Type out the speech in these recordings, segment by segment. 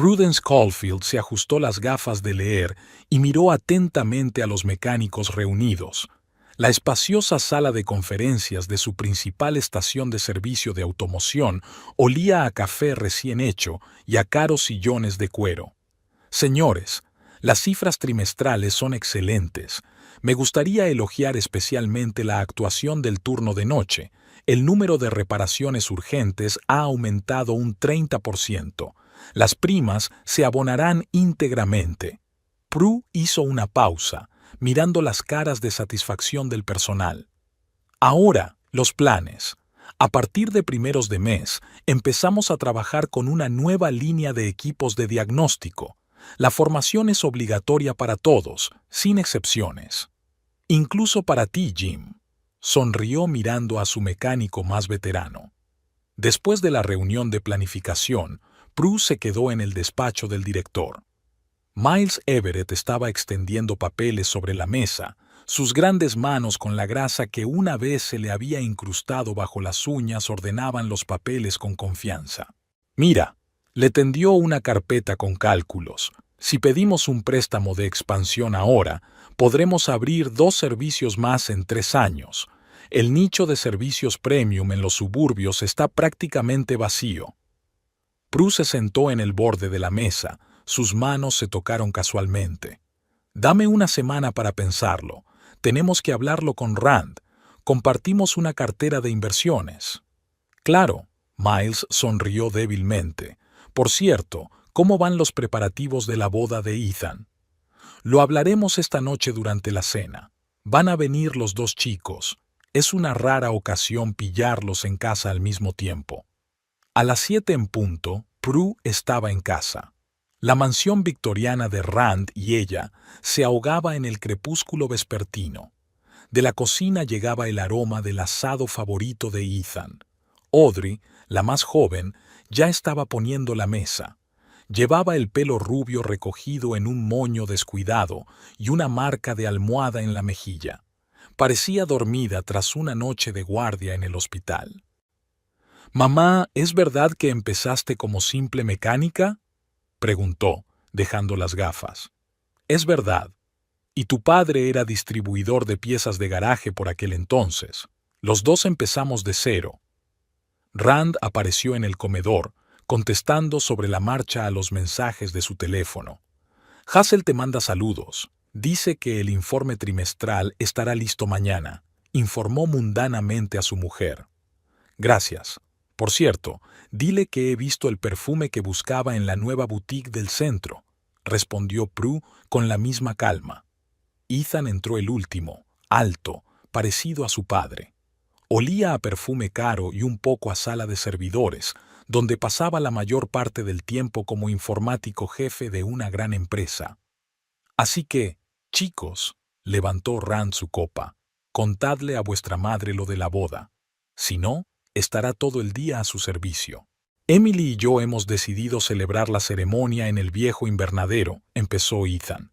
Prudence Caulfield se ajustó las gafas de leer y miró atentamente a los mecánicos reunidos. La espaciosa sala de conferencias de su principal estación de servicio de automoción olía a café recién hecho y a caros sillones de cuero. Señores, las cifras trimestrales son excelentes. Me gustaría elogiar especialmente la actuación del turno de noche. El número de reparaciones urgentes ha aumentado un 30%. Las primas se abonarán íntegramente. Prue hizo una pausa, mirando las caras de satisfacción del personal. Ahora, los planes. A partir de primeros de mes, empezamos a trabajar con una nueva línea de equipos de diagnóstico. La formación es obligatoria para todos, sin excepciones. Incluso para ti, Jim. Sonrió mirando a su mecánico más veterano. Después de la reunión de planificación, Prue se quedó en el despacho del director. Miles Everett estaba extendiendo papeles sobre la mesa, sus grandes manos con la grasa que una vez se le había incrustado bajo las uñas ordenaban los papeles con confianza. Mira, le tendió una carpeta con cálculos. Si pedimos un préstamo de expansión ahora, podremos abrir 2 servicios más en 3 años. El nicho de servicios premium en los suburbios está prácticamente vacío. Prue se sentó en el borde de la mesa, sus manos se tocaron casualmente. Dame una semana para pensarlo. Tenemos que hablarlo con Rand. Compartimos una cartera de inversiones. Claro, Miles sonrió débilmente. Por cierto, ¿cómo van los preparativos de la boda de Ethan? Lo hablaremos esta noche durante la cena. Van a venir los 2 chicos. Es una rara ocasión pillarlos en casa al mismo tiempo. A las 7 en punto, Prue estaba en casa. La mansión victoriana de Rand y ella se ahogaba en el crepúsculo vespertino. De la cocina llegaba el aroma del asado favorito de Ethan. Audrey, la más joven, ya estaba poniendo la mesa. Llevaba el pelo rubio recogido en un moño descuidado y una marca de almohada en la mejilla. Parecía dormida tras una noche de guardia en el hospital. «Mamá, ¿es verdad que empezaste como simple mecánica?», preguntó, dejando las gafas. «Es verdad. Y tu padre era distribuidor de piezas de garaje por aquel entonces. Los 2 empezamos de cero». Rand apareció en el comedor, contestando sobre la marcha a los mensajes de su teléfono. «Hazel te manda saludos. Dice que el informe trimestral estará listo mañana», informó mundanamente a su mujer. «Gracias. Por cierto, dile que he visto el perfume que buscaba en la nueva boutique del centro», respondió Prue con la misma calma. Ethan entró el último, alto, parecido a su padre. Olía a perfume caro y un poco a sala de servidores, donde pasaba la mayor parte del tiempo como informático jefe de una gran empresa. «Así que, chicos», levantó Rand su copa, «contadle a vuestra madre lo de la boda. Si no, estará todo el día a su servicio». «Emily y yo hemos decidido celebrar la ceremonia en el viejo invernadero», empezó Ethan.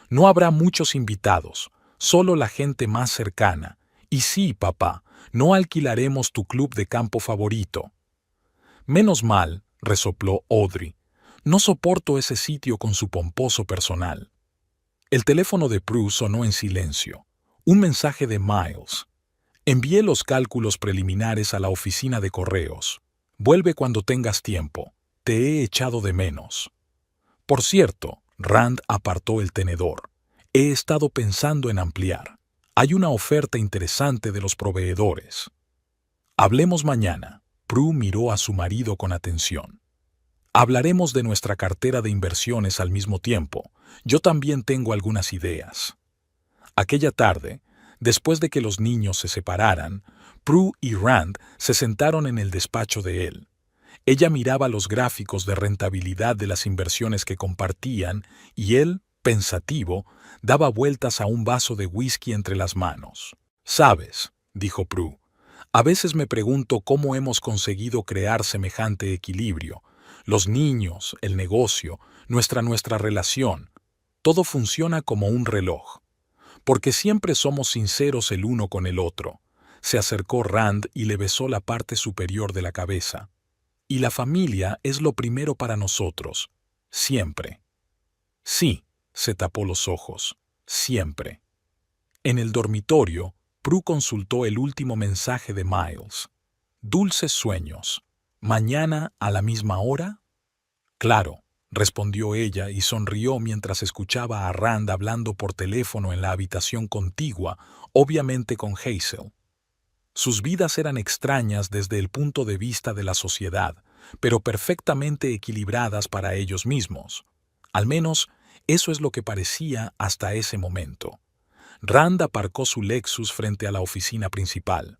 «No habrá muchos invitados, solo la gente más cercana. Y sí, papá, no alquilaremos tu club de campo favorito». «Menos mal», resopló Audrey. «No soporto ese sitio con su pomposo personal». El teléfono de Prue sonó en silencio. Un mensaje de Miles. «Envié los cálculos preliminares a la oficina de correos. Vuelve cuando tengas tiempo. Te he echado de menos». «Por cierto», Rand apartó el tenedor. «He estado pensando en ampliar. Hay una oferta interesante de los proveedores». «Hablemos mañana». Prue miró a su marido con atención. «Hablaremos de nuestra cartera de inversiones al mismo tiempo. Yo también tengo algunas ideas». Aquella tarde, después de que los niños se separaran, Prue y Rand se sentaron en el despacho de él. Ella miraba los gráficos de rentabilidad de las inversiones que compartían y él, pensativo, daba vueltas a un vaso de whisky entre las manos. «Sabes», dijo Prue, «a veces me pregunto cómo hemos conseguido crear semejante equilibrio. Los niños, el negocio, nuestra relación. Todo funciona como un reloj. Porque siempre somos sinceros el uno con el otro». Se acercó Rand y le besó la parte superior de la cabeza. «Y la familia es lo primero para nosotros. Siempre. Sí, se tapó los ojos. Siempre. En el dormitorio, Prue consultó el último mensaje de Miles. Dulces sueños. ¿Mañana a la misma hora? Claro, respondió ella y sonrió mientras escuchaba a Rand hablando por teléfono en la habitación contigua, obviamente con Hazel. Sus vidas eran extrañas desde el punto de vista de la sociedad, pero perfectamente equilibradas para ellos mismos. Al menos, eso es lo que parecía hasta ese momento. Rand aparcó su Lexus frente a la oficina principal.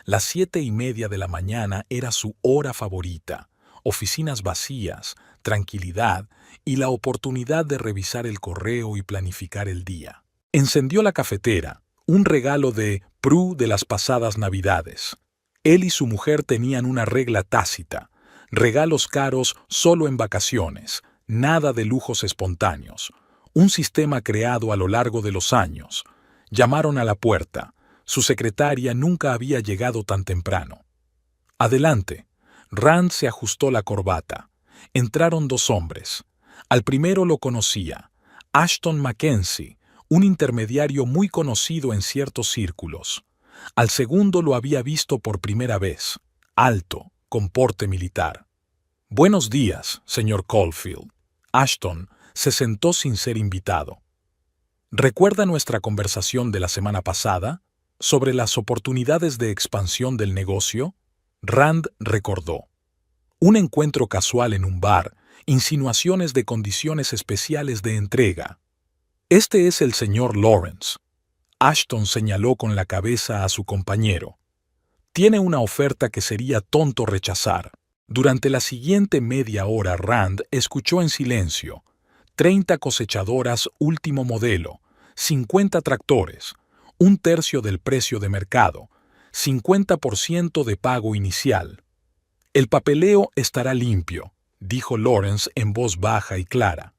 Las 7:30 de la mañana era su hora favorita. Oficinas vacías, tranquilidad y la oportunidad de revisar el correo y planificar el día. Encendió la cafetera, un regalo de Prue de las pasadas Navidades. Él y su mujer tenían una regla tácita: regalos caros solo en vacaciones, nada de lujos espontáneos. Un sistema creado a lo largo de los años. Llamaron a la puerta. Su secretaria nunca había llegado tan temprano. Adelante. Rand se ajustó la corbata. Entraron dos hombres. Al primero lo conocía, Ashton Mackenzie, un intermediario muy conocido en ciertos círculos. Al segundo lo había visto por primera vez, alto, con porte militar. Buenos días, señor Caulfield. Ashton se sentó sin ser invitado. ¿Recuerda nuestra conversación de la semana pasada sobre las oportunidades de expansión del negocio? Rand recordó. Un encuentro casual en un bar, insinuaciones de condiciones especiales de entrega. Este es el señor Lawrence. Ashton señaló con la cabeza a su compañero. Tiene una oferta que sería tonto rechazar. Durante la siguiente media hora Rand escuchó en silencio. 30 cosechadoras último modelo, 50 tractores, un tercio del precio de mercado, 50% de pago inicial. El papeleo estará limpio, dijo Lawrence en voz baja y clara.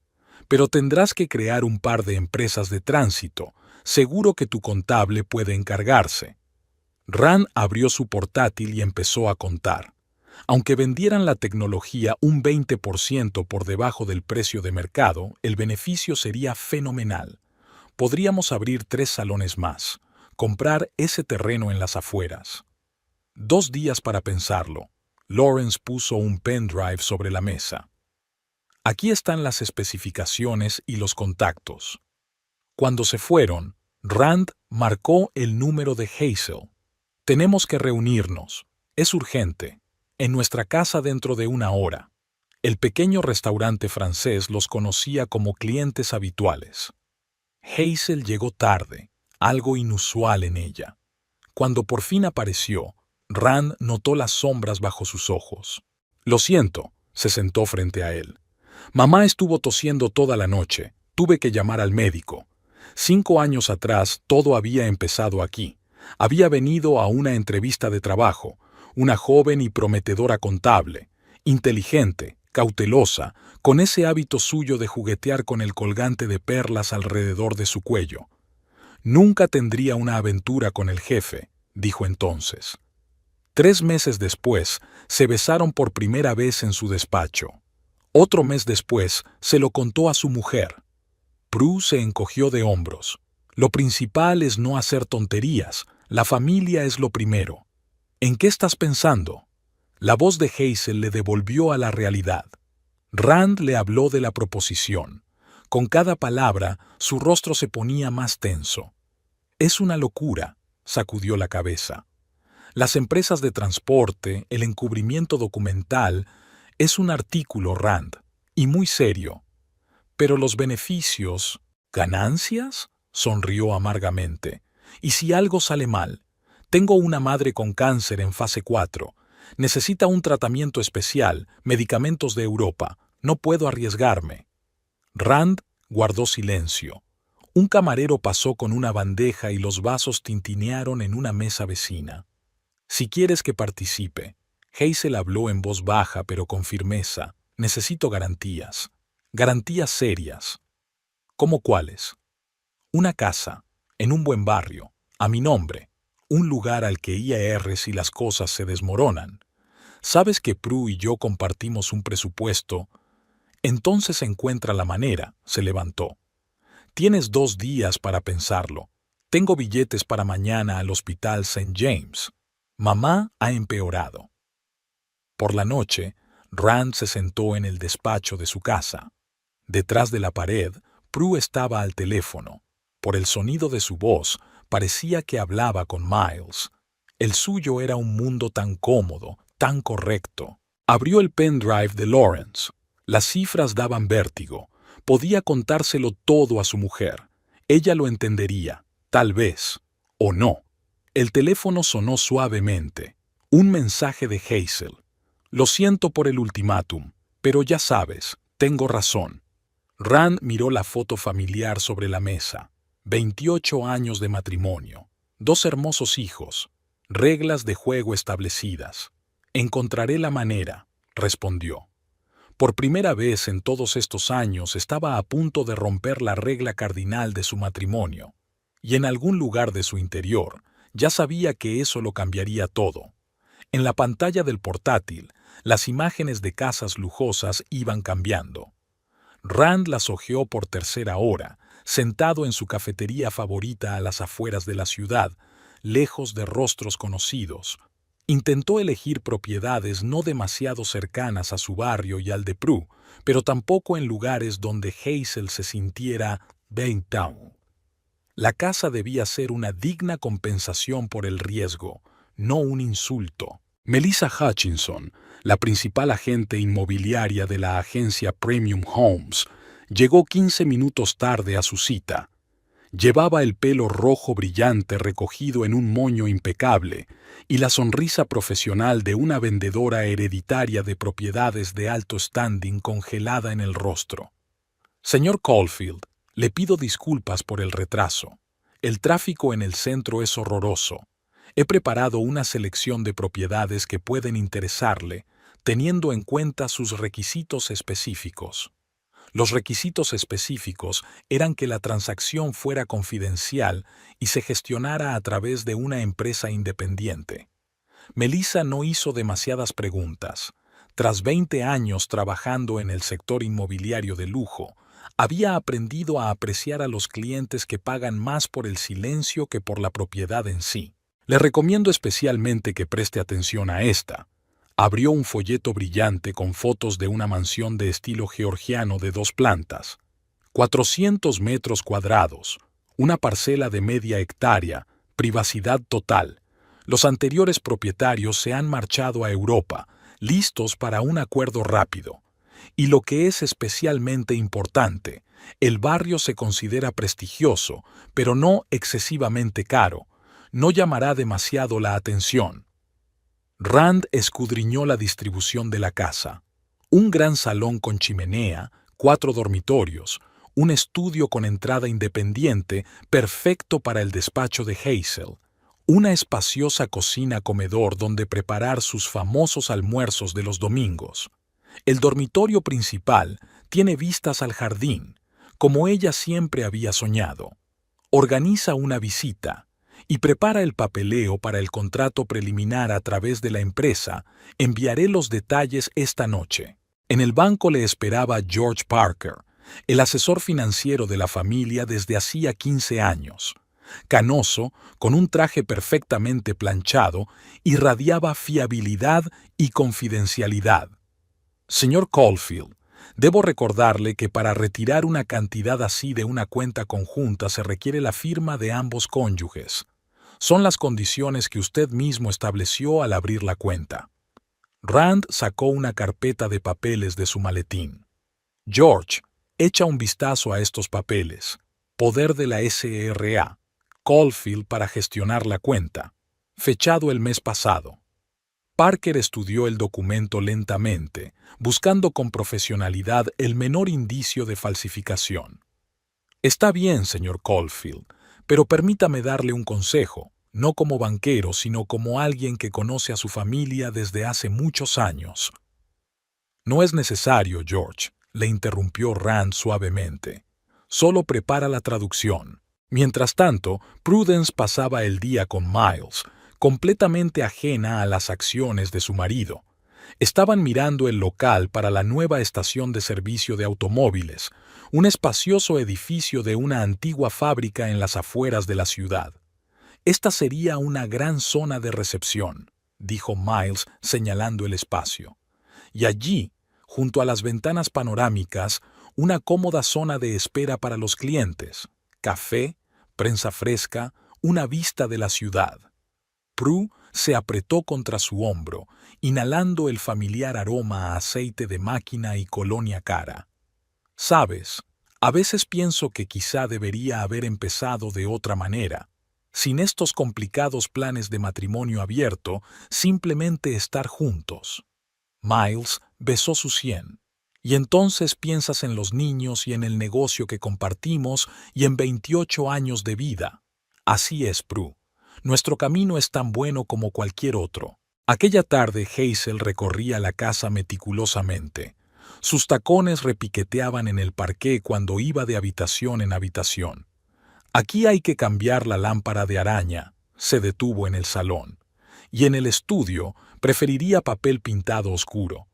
Pero tendrás que crear un par de empresas de tránsito. Seguro que tu contable puede encargarse. Rand abrió su portátil y empezó a contar. Aunque vendieran la tecnología un 20% por debajo del precio de mercado, el beneficio sería fenomenal. Podríamos abrir 3 salones más, comprar ese terreno en las afueras. 2 días para pensarlo. Lawrence puso un pendrive sobre la mesa. Aquí están las especificaciones y los contactos. Cuando se fueron, Rand marcó el número de Hazel. Tenemos que reunirnos. Es urgente. En nuestra casa dentro de 1 hora. El pequeño restaurante francés los conocía como clientes habituales. Hazel llegó tarde, algo inusual en ella. Cuando por fin apareció, Rand notó las sombras bajo sus ojos. Lo siento, se sentó frente a él. Mamá estuvo tosiendo toda la noche. Tuve que llamar al médico. 5 años atrás todo había empezado aquí. Había venido a una entrevista de trabajo. Una joven y prometedora contable, inteligente, cautelosa, con ese hábito suyo de juguetear con el colgante de perlas alrededor de su cuello. Nunca tendría una aventura con el jefe, dijo entonces. 3 meses después, se besaron por primera vez en su despacho. Otro mes después, se lo contó a su mujer. Prue se encogió de hombros. Lo principal es no hacer tonterías. La familia es lo primero. ¿En qué estás pensando? La voz de Hazel le devolvió a la realidad. Rand le habló de la proposición. Con cada palabra, su rostro se ponía más tenso. Es una locura, sacudió la cabeza. Las empresas de transporte, el encubrimiento documental, es un artículo, Rand, y muy serio. Pero los beneficios, ¿ganancias? Sonrió amargamente. ¿Y si algo sale mal? Tengo una madre con cáncer en fase 4. Necesita un tratamiento especial, medicamentos de Europa. No puedo arriesgarme. Rand guardó silencio. Un camarero pasó con una bandeja y los vasos tintinearon en una mesa vecina. Si quieres que participe. Hazel habló en voz baja pero con firmeza. Necesito garantías. Garantías serias. ¿Cómo cuáles? Una casa, en un buen barrio, a mi nombre. Un lugar al que ir si las cosas se desmoronan. Sabes que Prue y yo compartimos un presupuesto. Entonces encuentra la manera, se levantó. Tienes 2 días para pensarlo. Tengo billetes para mañana al Hospital St. James. Mamá ha empeorado. Por la noche, Rand se sentó en el despacho de su casa. Detrás de la pared, Prue estaba al teléfono. Por el sonido de su voz, parecía que hablaba con Miles. El suyo era un mundo tan cómodo, tan correcto. Abrió el pendrive de Lawrence. Las cifras daban vértigo. Podía contárselo todo a su mujer. Ella lo entendería, tal vez, o no. El teléfono sonó suavemente. Un mensaje de Hazel. Lo siento por el ultimátum, pero ya sabes, tengo razón. Rand miró la foto familiar sobre la mesa. 28 años de matrimonio. 2 hermosos hijos. Reglas de juego establecidas. Encontraré la manera, respondió. Por primera vez en todos estos años estaba a punto de romper la regla cardinal de su matrimonio. Y en algún lugar de su interior, ya sabía que eso lo cambiaría todo. En la pantalla del portátil, las imágenes de casas lujosas iban cambiando. Rand las hojeó por tercera hora, sentado en su cafetería favorita a las afueras de la ciudad, lejos de rostros conocidos. Intentó elegir propiedades no demasiado cercanas a su barrio y al de Prue, pero tampoco en lugares donde Hazel se sintiera down. La casa debía ser una digna compensación por el riesgo, no un insulto. Melissa Hutchinson, la principal agente inmobiliaria de la agencia Premium Homes, llegó 15 minutos tarde a su cita. Llevaba el pelo rojo brillante recogido en un moño impecable y la sonrisa profesional de una vendedora hereditaria de propiedades de alto standing congelada en el rostro. Señor Caulfield, le pido disculpas por el retraso. El tráfico en el centro es horroroso. He preparado una selección de propiedades que pueden interesarle, teniendo en cuenta sus requisitos específicos. Los requisitos específicos eran que la transacción fuera confidencial y se gestionara a través de una empresa independiente. Melissa no hizo demasiadas preguntas. Tras 20 años trabajando en el sector inmobiliario de lujo, había aprendido a apreciar a los clientes que pagan más por el silencio que por la propiedad en sí. Le recomiendo especialmente que preste atención a esta. Abrió un folleto brillante con fotos de una mansión de estilo georgiano de 2 plantas. 400 metros cuadrados, una parcela de media hectárea, privacidad total. Los anteriores propietarios se han marchado a Europa, listos para un acuerdo rápido. Y lo que es especialmente importante, el barrio se considera prestigioso, pero no excesivamente caro. No llamará demasiado la atención. Rand escudriñó la distribución de la casa. Un gran salón con chimenea, 4 dormitorios, un estudio con entrada independiente, perfecto para el despacho de Hazel, una espaciosa cocina-comedor donde preparar sus famosos almuerzos de los domingos. El dormitorio principal tiene vistas al jardín, como ella siempre había soñado. Organiza una visita y prepara el papeleo para el contrato preliminar a través de la empresa. Enviaré los detalles esta noche. En el banco le esperaba George Parker, el asesor financiero de la familia desde hacía 15 años. Canoso, con un traje perfectamente planchado, irradiaba fiabilidad y confidencialidad. Señor Caulfield, debo recordarle que para retirar una cantidad así de una cuenta conjunta se requiere la firma de ambos cónyuges. Son las condiciones que usted mismo estableció al abrir la cuenta. Rand sacó una carpeta de papeles de su maletín. George, echa un vistazo a estos papeles. Poder de la SRA. Caulfield para gestionar la cuenta. Fechado el mes pasado. Parker estudió el documento lentamente, buscando con profesionalidad el menor indicio de falsificación. Está bien, señor Caulfield, pero permítame darle un consejo, no como banquero, sino como alguien que conoce a su familia desde hace muchos años. No es necesario, George, le interrumpió Rand suavemente. Solo prepara la traducción. Mientras tanto, Prudence pasaba el día con Miles, completamente ajena a las acciones de su marido. Estaban mirando el local para la nueva estación de servicio de automóviles, un espacioso edificio de una antigua fábrica en las afueras de la ciudad. Esta sería una gran zona de recepción, dijo Miles señalando el espacio. Y allí, junto a las ventanas panorámicas, una cómoda zona de espera para los clientes, café, prensa fresca, una vista de la ciudad. Prue se apretó contra su hombro, inhalando el familiar aroma a aceite de máquina y colonia cara. «Sabes, a veces pienso que quizá debería haber empezado de otra manera, sin estos complicados planes de matrimonio abierto, simplemente estar juntos». Miles besó su sien. «Y entonces piensas en los niños y en el negocio que compartimos y en 28 años de vida. Así es, Prue. Nuestro camino es tan bueno como cualquier otro». Aquella tarde Hazel recorría la casa meticulosamente. Sus tacones repiqueteaban en el parqué cuando iba de habitación en habitación. «Aquí hay que cambiar la lámpara de araña», se detuvo en el salón. «Y en el estudio preferiría papel pintado oscuro.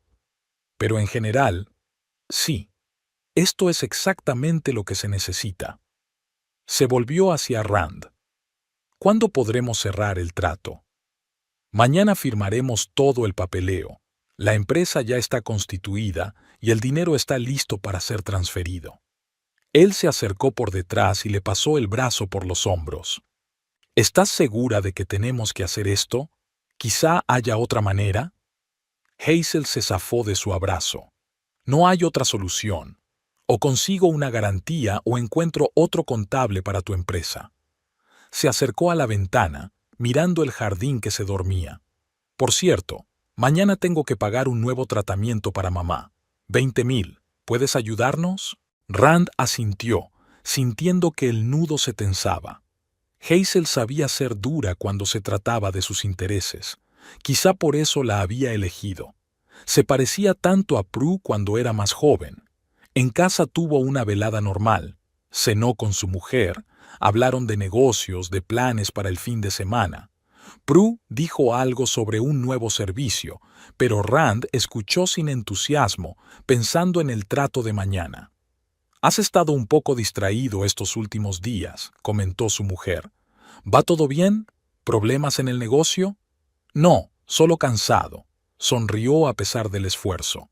Pero en general, sí, esto es exactamente lo que se necesita». Se volvió hacia Rand. «¿Cuándo podremos cerrar el trato?» «Mañana firmaremos todo el papeleo. La empresa ya está constituida y el dinero está listo para ser transferido». Él se acercó por detrás y le pasó el brazo por los hombros. «¿Estás segura de que tenemos que hacer esto? ¿Quizá haya otra manera?» Hazel se zafó de su abrazo. «No hay otra solución. O consigo una garantía o encuentro otro contable para tu empresa». Se acercó a la ventana, mirando el jardín que se dormía. «Por cierto, mañana tengo que pagar un nuevo tratamiento para mamá. 20,000. ¿Puedes ayudarnos?» Rand asintió, sintiendo que el nudo se tensaba. Hazel sabía ser dura cuando se trataba de sus intereses. Quizá por eso la había elegido. Se parecía tanto a Prue cuando era más joven. En casa tuvo una velada normal. Cenó con su mujer, hablaron de negocios, de planes para el fin de semana. Prue dijo algo sobre un nuevo servicio, pero Rand escuchó sin entusiasmo, pensando en el trato de mañana. «Has estado un poco distraído estos últimos días», comentó su mujer. «¿Va todo bien? ¿Problemas en el negocio?» «No, solo cansado», sonrió a pesar del esfuerzo.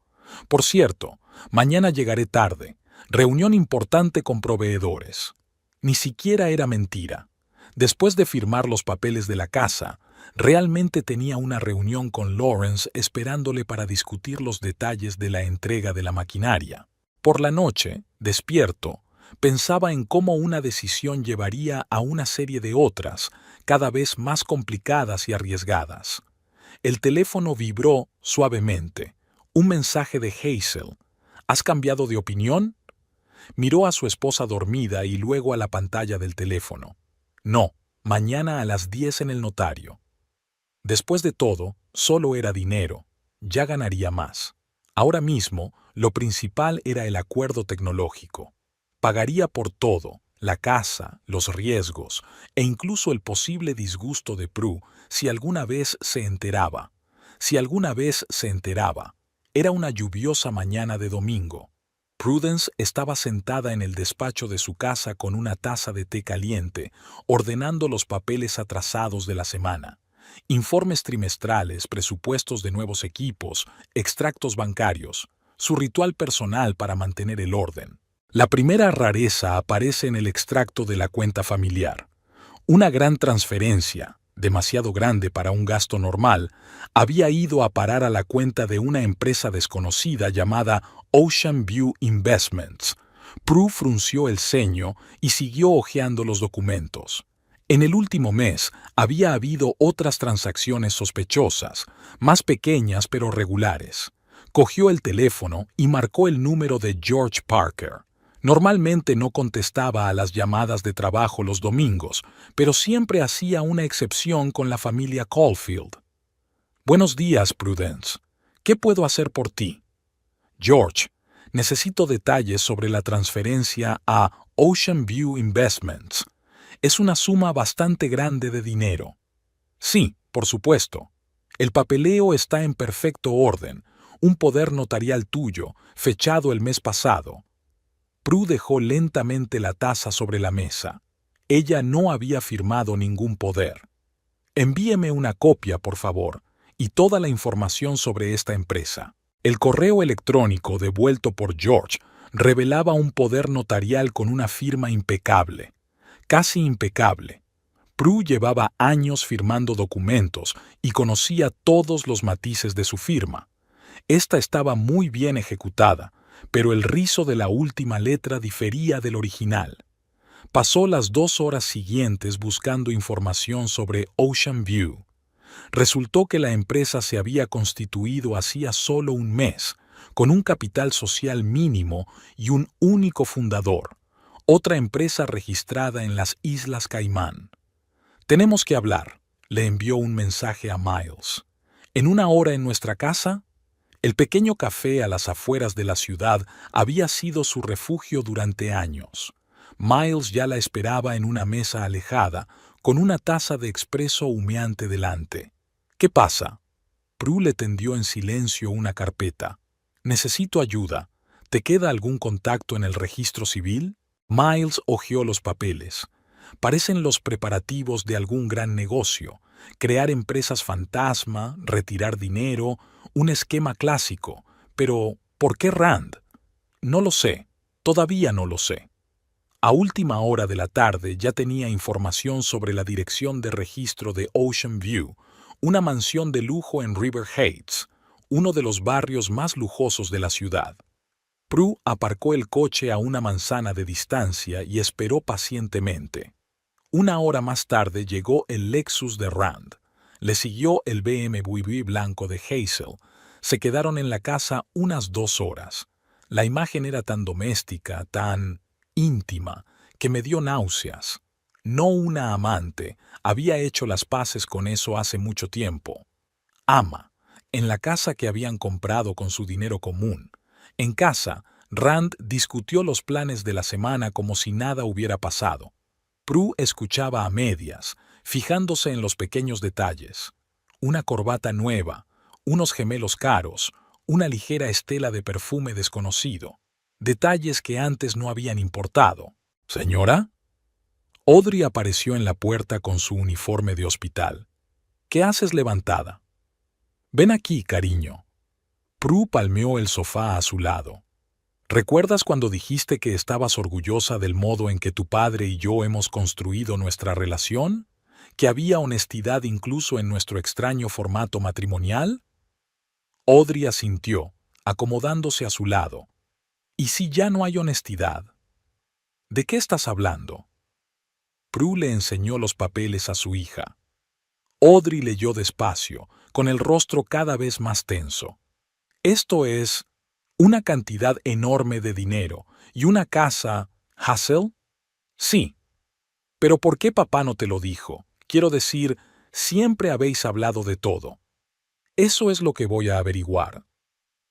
«Por cierto, mañana llegaré tarde. Reunión importante con proveedores». Ni siquiera era mentira. Después de firmar los papeles de la casa, realmente tenía una reunión con Lawrence esperándole para discutir los detalles de la entrega de la maquinaria. Por la noche, despierto, pensaba en cómo una decisión llevaría a una serie de otras, cada vez más complicadas y arriesgadas. El teléfono vibró suavemente. Un mensaje de Hazel. «¿Has cambiado de opinión?» Miró a su esposa dormida y luego a la pantalla del teléfono. «No, mañana a las 10 en el notario». Después de todo, solo era dinero. Ya ganaría más. Ahora mismo, lo principal era el acuerdo tecnológico. Pagaría por todo, la casa, los riesgos e incluso el posible disgusto de Prue si alguna vez se enteraba. Si alguna vez se enteraba. Era una lluviosa mañana de domingo. Prudence estaba sentada en el despacho de su casa con una taza de té caliente, ordenando los papeles atrasados de la semana. Informes trimestrales, presupuestos de nuevos equipos, extractos bancarios, su ritual personal para mantener el orden. La primera rareza aparece en el extracto de la cuenta familiar. Una gran transferencia, demasiado grande para un gasto normal, había ido a parar a la cuenta de una empresa desconocida llamada Ocean View Investments. Prue frunció el ceño y siguió hojeando los documentos. En el último mes había habido otras transacciones sospechosas, más pequeñas pero regulares. Cogió el teléfono y marcó el número de George Parker. Normalmente no contestaba a las llamadas de trabajo los domingos, pero siempre hacía una excepción con la familia Caulfield. «Buenos días, Prudence. ¿Qué puedo hacer por ti?» «George, necesito detalles sobre la transferencia a Ocean View Investments. Es una suma bastante grande de dinero». «Sí, por supuesto. El papeleo está en perfecto orden. Un poder notarial tuyo, fechado el mes pasado. Prue dejó lentamente la taza sobre la mesa. Ella no había firmado ningún poder. Envíeme una copia, por favor, y toda la información sobre esta empresa. El correo electrónico devuelto por George revelaba un poder notarial con una firma impecable, casi impecable. Prue llevaba años firmando documentos y conocía todos los matices de su firma. Esta estaba muy bien ejecutada, pero el rizo de la última letra difería del original. Pasó las 2 horas siguientes buscando información sobre Ocean View. Resultó que la empresa se había constituido hacía solo un mes, con un capital social mínimo y un único fundador, otra empresa registrada en las Islas Caimán. «Tenemos que hablar», le envió un mensaje a Miles. «¿En una hora en nuestra casa?» El pequeño café a las afueras de la ciudad había sido su refugio durante años. Miles ya la esperaba en una mesa alejada, con una taza de expreso humeante delante. «¿Qué pasa?» Prue le tendió en silencio una carpeta. «Necesito ayuda. ¿Te queda algún contacto en el registro civil?» Miles hojeó los papeles. Parecen los preparativos de algún gran negocio. Crear empresas fantasma, retirar dinero, un esquema clásico. Pero, ¿por qué Rand? No lo sé. Todavía no lo sé. A última hora de la tarde ya tenía información sobre la dirección de registro de Ocean View, una mansión de lujo en River Heights, uno de los barrios más lujosos de la ciudad. Prue aparcó el coche a una manzana de distancia y esperó pacientemente. 1 hora más tarde llegó el Lexus de Rand. Le siguió el BMW blanco de Hazel. Se quedaron en la casa unas 2 horas. La imagen era tan doméstica, tan íntima, que me dio náuseas. No una amante, había hecho las paces con eso hace mucho tiempo. Ama, en la casa que habían comprado con su dinero común. En casa, Rand discutió los planes de la semana como si nada hubiera pasado. Prue escuchaba a medias, fijándose en los pequeños detalles. Una corbata nueva, unos gemelos caros, una ligera estela de perfume desconocido. Detalles que antes no habían importado. «¿Señora?» Audrey apareció en la puerta con su uniforme de hospital. «¿Qué haces levantada?» «Ven aquí, cariño». Prue palmeó el sofá a su lado. «¿Recuerdas cuando dijiste que estabas orgullosa del modo en que tu padre y yo hemos construido nuestra relación? ¿Que había honestidad incluso en nuestro extraño formato matrimonial?» Audrey asintió, acomodándose a su lado. «¿Y si ya no hay honestidad?» «¿De qué estás hablando?» Prue le enseñó los papeles a su hija. Audrey leyó despacio, con el rostro cada vez más tenso. «Esto es una cantidad enorme de dinero y una casa, Hazel?» «Sí. Pero ¿por qué papá no te lo dijo? Quiero decir, siempre habéis hablado de todo». «Eso es lo que voy a averiguar».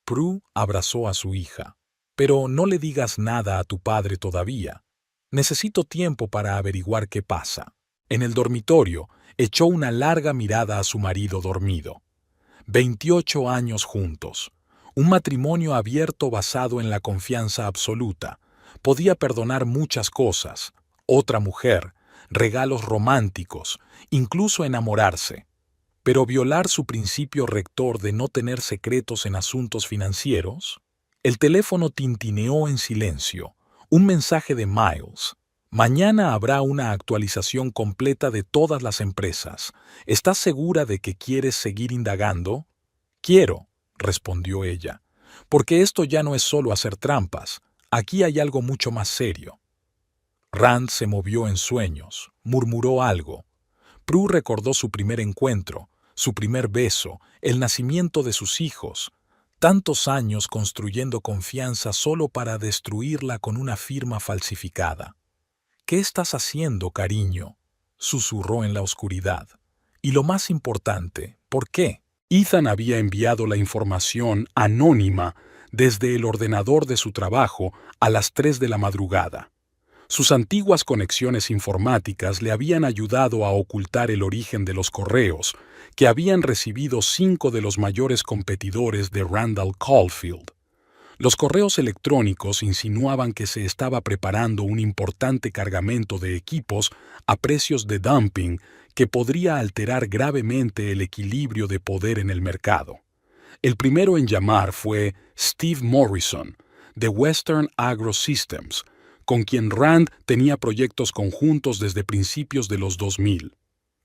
Prue abrazó a su hija. «Pero no le digas nada a tu padre todavía. Necesito tiempo para averiguar qué pasa». En el dormitorio, echó una larga mirada a su marido dormido. 28 años juntos. Un matrimonio abierto basado en la confianza absoluta. Podía perdonar muchas cosas. Otra mujer, regalos románticos, incluso enamorarse. Pero violar su principio rector de no tener secretos en asuntos financieros. El teléfono tintineó en silencio. Un mensaje de Miles. «Mañana habrá una actualización completa de todas las empresas. ¿Estás segura de que quieres seguir indagando?» «Quiero», respondió ella, «porque esto ya no es solo hacer trampas. Aquí hay algo mucho más serio». Rand se movió en sueños, murmuró algo. Prue recordó su primer encuentro, su primer beso, el nacimiento de sus hijos. Tantos años construyendo confianza solo para destruirla con una firma falsificada. «¿Qué estás haciendo, cariño?», susurró en la oscuridad. Y lo más importante, ¿por qué? Ethan había enviado la información anónima desde el ordenador de su trabajo a las 3 de la madrugada. Sus antiguas conexiones informáticas le habían ayudado a ocultar el origen de los correos, que habían recibido 5 de los mayores competidores de Randall Caulfield. Los correos electrónicos insinuaban que se estaba preparando un importante cargamento de equipos a precios de dumping que podría alterar gravemente el equilibrio de poder en el mercado. El primero en llamar fue Steve Morrison, de Western Agro Systems, con quien Rand tenía proyectos conjuntos desde principios de los 2000.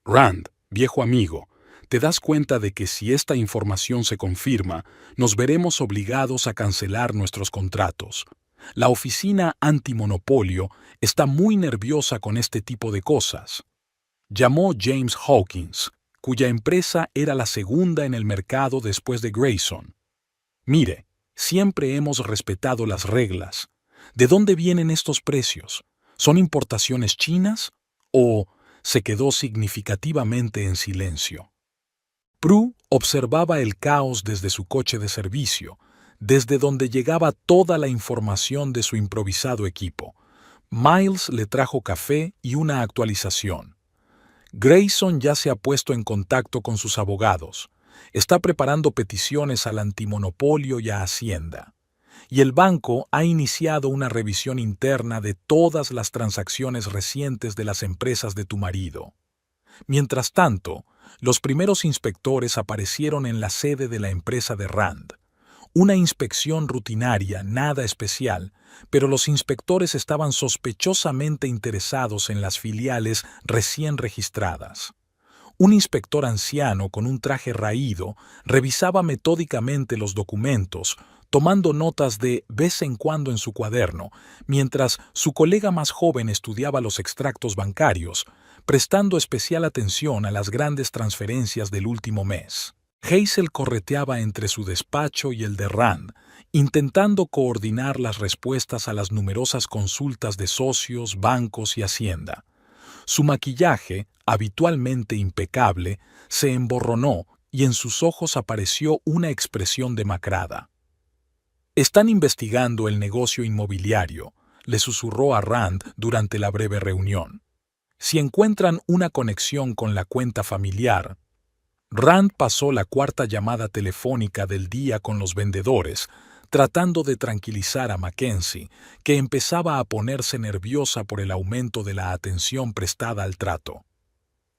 Rand, viejo amigo, te das cuenta de que si esta información se confirma, nos veremos obligados a cancelar nuestros contratos. La oficina antimonopolio está muy nerviosa con este tipo de cosas. Llamó James Hawkins, cuya empresa era la segunda en el mercado después de Grayson. Mire, siempre hemos respetado las reglas. ¿De dónde vienen estos precios? ¿Son importaciones chinas? ¿O se quedó significativamente en silencio? Prue observaba el caos desde su coche de servicio, desde donde llegaba toda la información de su improvisado equipo. Miles le trajo café y una actualización. Grayson ya se ha puesto en contacto con sus abogados. Está preparando peticiones al antimonopolio y a Hacienda. Y el banco ha iniciado una revisión interna de todas las transacciones recientes de las empresas de tu marido. Mientras tanto, los primeros inspectores aparecieron en la sede de la empresa de Rand. Una inspección rutinaria, nada especial, pero los inspectores estaban sospechosamente interesados en las filiales recién registradas. Un inspector anciano con un traje raído revisaba metódicamente los documentos, tomando notas de vez en cuando en su cuaderno, mientras su colega más joven estudiaba los extractos bancarios, prestando especial atención a las grandes transferencias del último mes. Hazel correteaba entre su despacho y el de Rand, intentando coordinar las respuestas a las numerosas consultas de socios, bancos y Hacienda. Su maquillaje, habitualmente impecable, se emborronó y en sus ojos apareció una expresión demacrada. «Están investigando el negocio inmobiliario», le susurró a Rand durante la breve reunión. «Si encuentran una conexión con la cuenta familiar». Rand pasó la cuarta llamada telefónica del día con los vendedores, tratando de tranquilizar a Mackenzie, que empezaba a ponerse nerviosa por el aumento de la atención prestada al trato.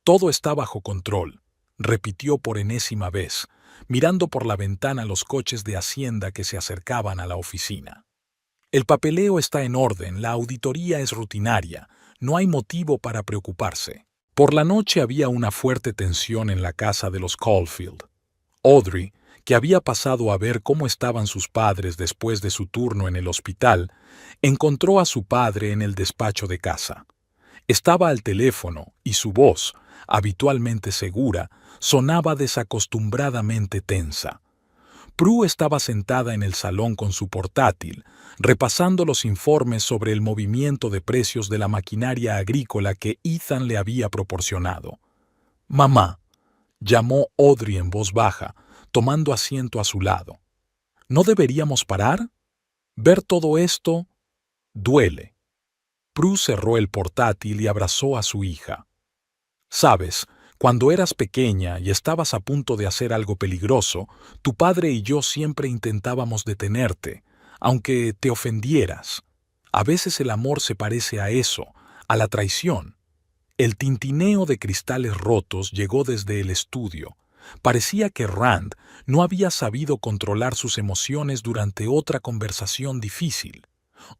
«Todo está bajo control», repitió por enésima vez, mirando por la ventana los coches de Hacienda que se acercaban a la oficina. «El papeleo está en orden, la auditoría es rutinaria, no hay motivo para preocuparse». Por la noche había una fuerte tensión en la casa de los Caulfield. Audrey, que había pasado a ver cómo estaban sus padres después de su turno en el hospital, encontró a su padre en el despacho de casa. Estaba al teléfono y su voz, habitualmente segura, sonaba desacostumbradamente tensa. Prue estaba sentada en el salón con su portátil, repasando los informes sobre el movimiento de precios de la maquinaria agrícola que Ethan le había proporcionado. «Mamá», llamó Audrey en voz baja, tomando asiento a su lado. «¿No deberíamos parar? Ver todo esto duele». Prue cerró el portátil y abrazó a su hija. «Sabes, cuando eras pequeña y estabas a punto de hacer algo peligroso, tu padre y yo siempre intentábamos detenerte, aunque te ofendieras. A veces el amor se parece a eso, a la traición». El tintineo de cristales rotos llegó desde el estudio. Parecía que Rand no había sabido controlar sus emociones durante otra conversación difícil.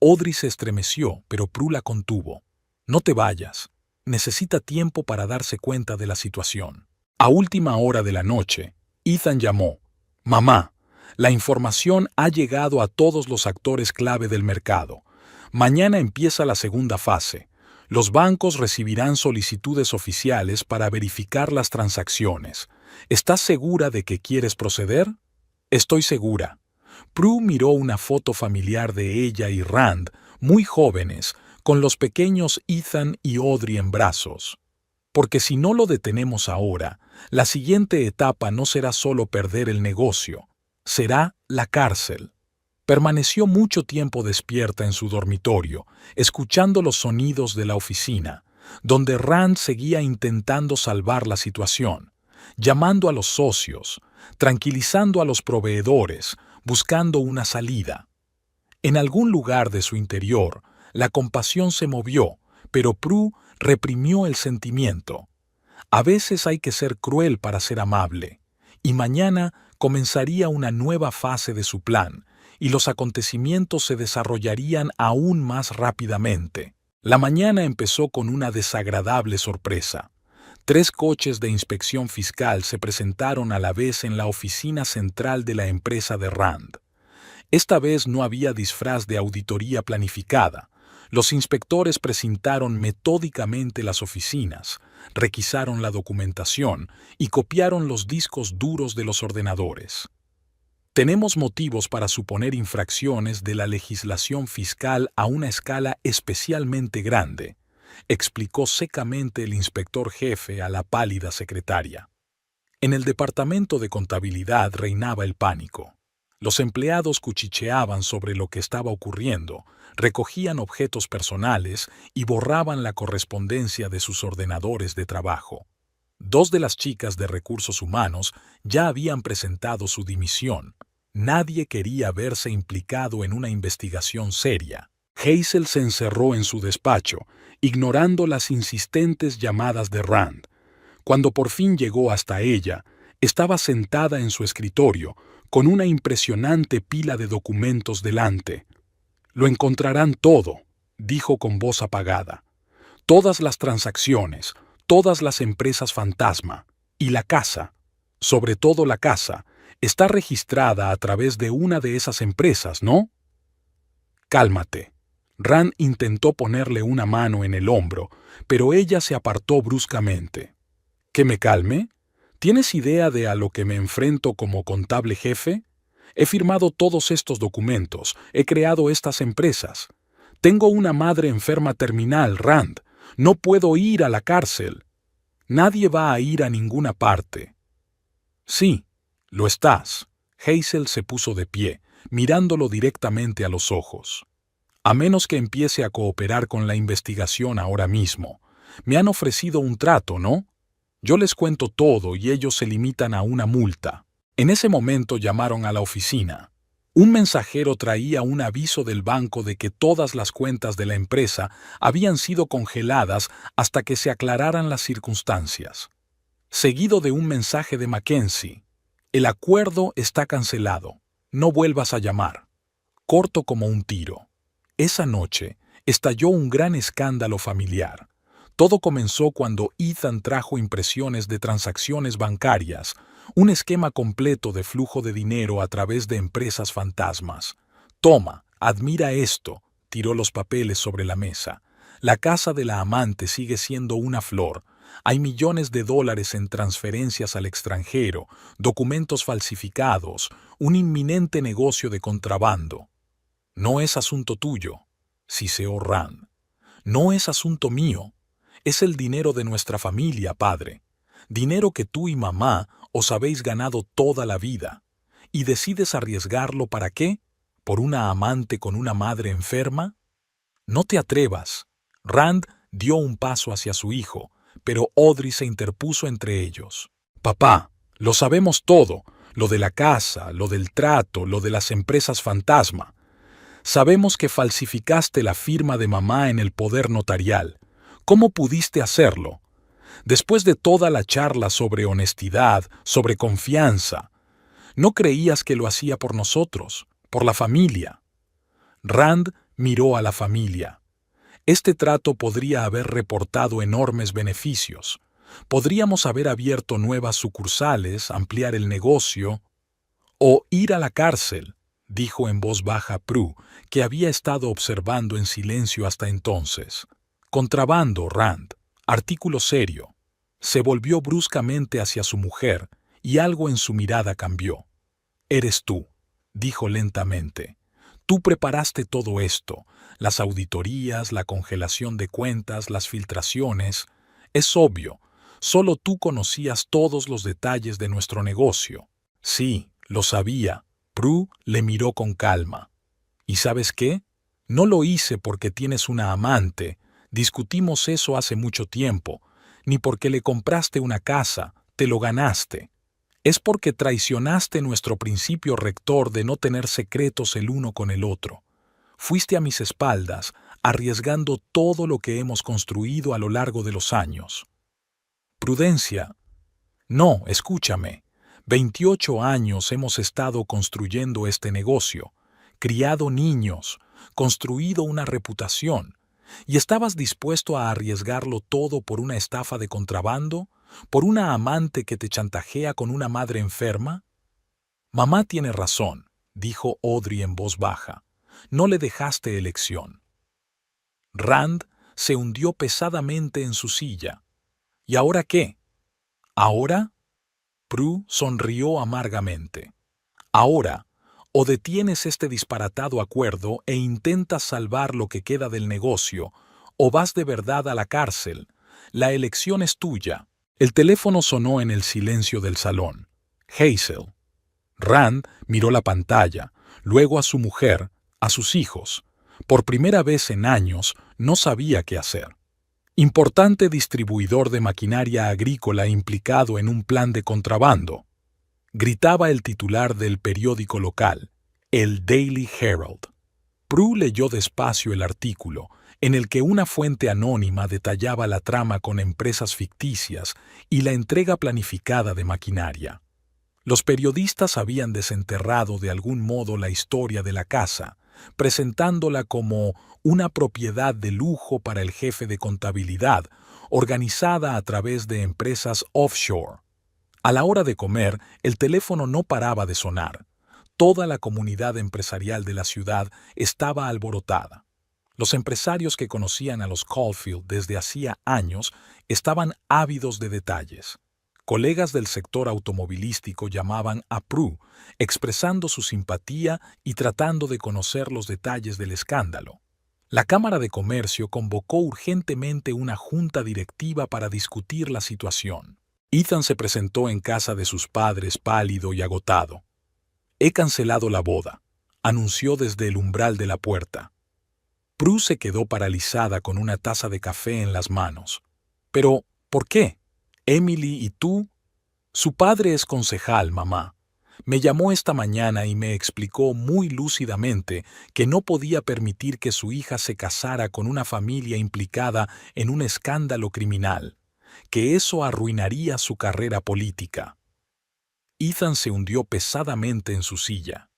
Audrey se estremeció, pero Prue la contuvo. «No te vayas. Necesita tiempo para darse cuenta de la situación». A última hora de la noche, Ethan llamó. «Mamá, la información ha llegado a todos los actores clave del mercado. Mañana empieza la segunda fase. Los bancos recibirán solicitudes oficiales para verificar las transacciones. ¿Estás segura de que quieres proceder?» «Estoy segura». Prue miró una foto familiar de ella y Rand, muy jóvenes, con los pequeños Ethan y Audrey en brazos. «Porque si no lo detenemos ahora, la siguiente etapa no será solo perder el negocio, será la cárcel». Permaneció mucho tiempo despierta en su dormitorio, escuchando los sonidos de la oficina, donde Rand seguía intentando salvar la situación, llamando a los socios, tranquilizando a los proveedores, buscando una salida. En algún lugar de su interior, la compasión se movió, pero Prue reprimió el sentimiento. A veces hay que ser cruel para ser amable, y mañana comenzaría una nueva fase de su plan, y los acontecimientos se desarrollarían aún más rápidamente. La mañana empezó con una desagradable sorpresa. 3 coches de inspección fiscal se presentaron a la vez en la oficina central de la empresa de Rand. Esta vez no había disfraz de auditoría planificada. Los inspectores precintaron metódicamente las oficinas, requisaron la documentación y copiaron los discos duros de los ordenadores. Tenemos motivos para suponer infracciones de la legislación fiscal a una escala especialmente grande, explicó secamente el inspector jefe a la pálida secretaria. En el departamento de contabilidad reinaba el pánico. Los empleados cuchicheaban sobre lo que estaba ocurriendo, recogían objetos personales y borraban la correspondencia de sus ordenadores de trabajo. 2 de las chicas de recursos humanos ya habían presentado su dimisión. Nadie quería verse implicado en una investigación seria. Hazel se encerró en su despacho, ignorando las insistentes llamadas de Rand. Cuando por fin llegó hasta ella, estaba sentada en su escritorio, con una impresionante pila de documentos delante. «Lo encontrarán todo», dijo con voz apagada. «Todas las transacciones, todas las empresas fantasma. Y la casa, sobre todo la casa, está registrada a través de una de esas empresas, ¿no?» «Cálmate». Rand intentó ponerle una mano en el hombro, pero ella se apartó bruscamente. ¿Que me calme? ¿Tienes idea de a lo que me enfrento como contable jefe? He firmado todos estos documentos, he creado estas empresas. Tengo una madre enferma terminal, Rand. No puedo ir a la cárcel. Nadie va a ir a ninguna parte. Sí, lo estás. Hazel se puso de pie, mirándolo directamente a los ojos. A menos que empiece a cooperar con la investigación ahora mismo. Me han ofrecido un trato, ¿no? Yo les cuento todo y ellos se limitan a una multa. En ese momento llamaron a la oficina. Un mensajero traía un aviso del banco de que todas las cuentas de la empresa habían sido congeladas hasta que se aclararan las circunstancias. Seguido de un mensaje de Mackenzie. El acuerdo está cancelado. No vuelvas a llamar. Corto como un tiro. Esa noche estalló un gran escándalo familiar. Todo comenzó cuando Ethan trajo impresiones de transacciones bancarias, un esquema completo de flujo de dinero a través de empresas fantasmas. «Toma, admira esto», tiró los papeles sobre la mesa. «La casa de la amante sigue siendo una flor. Hay millones de dólares en transferencias al extranjero, documentos falsificados, un inminente negocio de contrabando». «No es asunto tuyo», siseó Rand. «No es asunto mío. Es el dinero de nuestra familia, padre. Dinero que tú y mamá os habéis ganado toda la vida. ¿Y decides arriesgarlo para qué? ¿Por una amante con una madre enferma? No te atrevas». Rand dio un paso hacia su hijo, pero Audrey se interpuso entre ellos. «Papá, lo sabemos todo, lo de la casa, lo del trato, lo de las empresas fantasma. Sabemos que falsificaste la firma de mamá en el poder notarial. ¿Cómo pudiste hacerlo? Después de toda la charla sobre honestidad, sobre confianza, ¿no creías que lo hacía por nosotros, por la familia?» Rand miró a la familia. Este trato podría haber reportado enormes beneficios. Podríamos haber abierto nuevas sucursales, ampliar el negocio o ir a la cárcel, dijo en voz baja Prue, que había estado observando en silencio hasta entonces. «Contrabando, Rand. Artículo serio». Se volvió bruscamente hacia su mujer y algo en su mirada cambió. «Eres tú», dijo lentamente. «Tú preparaste todo esto, las auditorías, la congelación de cuentas, las filtraciones. Es obvio, solo tú conocías todos los detalles de nuestro negocio». «Sí, lo sabía». Prue le miró con calma. ¿Y sabes qué? No lo hice porque tienes una amante, discutimos eso hace mucho tiempo, ni porque le compraste una casa, te lo ganaste. Es porque traicionaste nuestro principio rector de no tener secretos el uno con el otro. Fuiste a mis espaldas, arriesgando todo lo que hemos construido a lo largo de los años. Prudencia. No, escúchame. 28 años hemos estado construyendo este negocio, criado niños, construido una reputación, y estabas dispuesto a arriesgarlo todo por una estafa de contrabando, por una amante que te chantajea con una madre enferma. Mamá tiene razón, dijo Audrey en voz baja. No le dejaste elección. Rand se hundió pesadamente en su silla. ¿Y ahora qué? ¿Ahora? Prue sonrió amargamente. Ahora, o detienes este disparatado acuerdo e intentas salvar lo que queda del negocio, o vas de verdad a la cárcel. La elección es tuya. El teléfono sonó en el silencio del salón. Hazel. Rand miró la pantalla, luego a su mujer, a sus hijos. Por primera vez en años, no sabía qué hacer. Importante distribuidor de maquinaria agrícola implicado en un plan de contrabando, gritaba el titular del periódico local, el Daily Herald. Prue leyó despacio el artículo, en el que una fuente anónima detallaba la trama con empresas ficticias y la entrega planificada de maquinaria. Los periodistas habían desenterrado de algún modo la historia de la casa, presentándola como una propiedad de lujo para el jefe de contabilidad, organizada a través de empresas offshore. A la hora de comer, el teléfono no paraba de sonar. Toda la comunidad empresarial de la ciudad estaba alborotada. Los empresarios que conocían a los Caulfield desde hacía años estaban ávidos de detalles. Colegas del sector automovilístico llamaban a Prue, expresando su simpatía y tratando de conocer los detalles del escándalo. La Cámara de Comercio convocó urgentemente una junta directiva para discutir la situación. Ethan se presentó en casa de sus padres pálido y agotado. «He cancelado la boda», anunció desde el umbral de la puerta. Prue se quedó paralizada con una taza de café en las manos. «¿Pero por qué? Emily y tú...» «Su padre es concejal, mamá. Me llamó esta mañana y me explicó muy lúcidamente que no podía permitir que su hija se casara con una familia implicada en un escándalo criminal, que eso arruinaría su carrera política». Ethan se hundió pesadamente en su silla.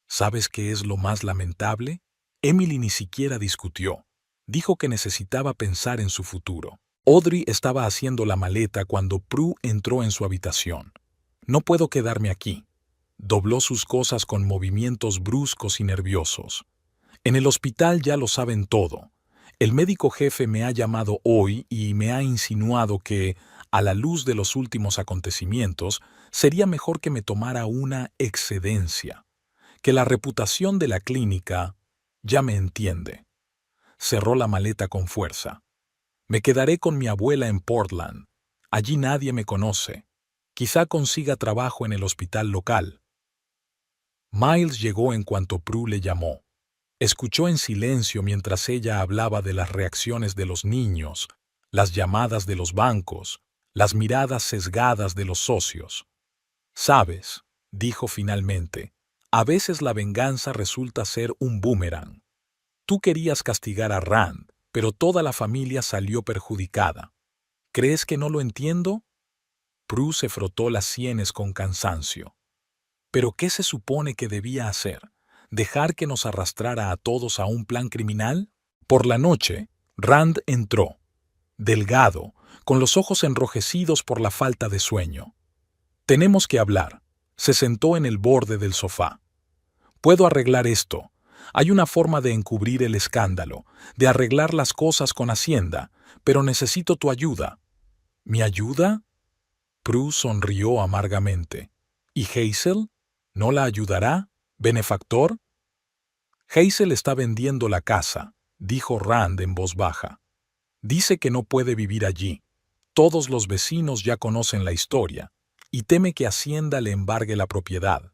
¿Sabes qué es lo más lamentable? Emily ni siquiera discutió. Dijo que necesitaba pensar en su futuro. Audrey estaba haciendo la maleta cuando Prue entró en su habitación. «No puedo quedarme aquí». Dobló sus cosas con movimientos bruscos y nerviosos. «En el hospital ya lo saben todo. El médico jefe me ha llamado hoy y me ha insinuado que, a la luz de los últimos acontecimientos, sería mejor que me tomara una excedencia. Que la reputación de la clínica, ya me entiende». Cerró la maleta con fuerza. «Me quedaré con mi abuela en Portland. Allí nadie me conoce. Quizá consiga trabajo en el hospital local». Miles llegó en cuanto Prue le llamó. Escuchó en silencio mientras ella hablaba de las reacciones de los niños, las llamadas de los bancos, las miradas sesgadas de los socios. «Sabes», dijo finalmente, «a veces la venganza resulta ser un boomerang. Tú querías castigar a Rand, pero toda la familia salió perjudicada. ¿Crees que no lo entiendo?» Prue se frotó las sienes con cansancio. ¿Pero qué se supone que debía hacer? ¿Dejar que nos arrastrara a todos a un plan criminal? Por la noche, Rand entró, delgado, con los ojos enrojecidos por la falta de sueño. «Tenemos que hablar». Se sentó en el borde del sofá. «Puedo arreglar esto. Hay una forma de encubrir el escándalo, de arreglar las cosas con Hacienda, pero necesito tu ayuda». «¿Mi ayuda?» Prue sonrió amargamente. «¿Y Hazel? ¿No la ayudará, benefactor?» «Hazel está vendiendo la casa», dijo Rand en voz baja. «Dice que no puede vivir allí. Todos los vecinos ya conocen la historia, y teme que Hacienda le embargue la propiedad.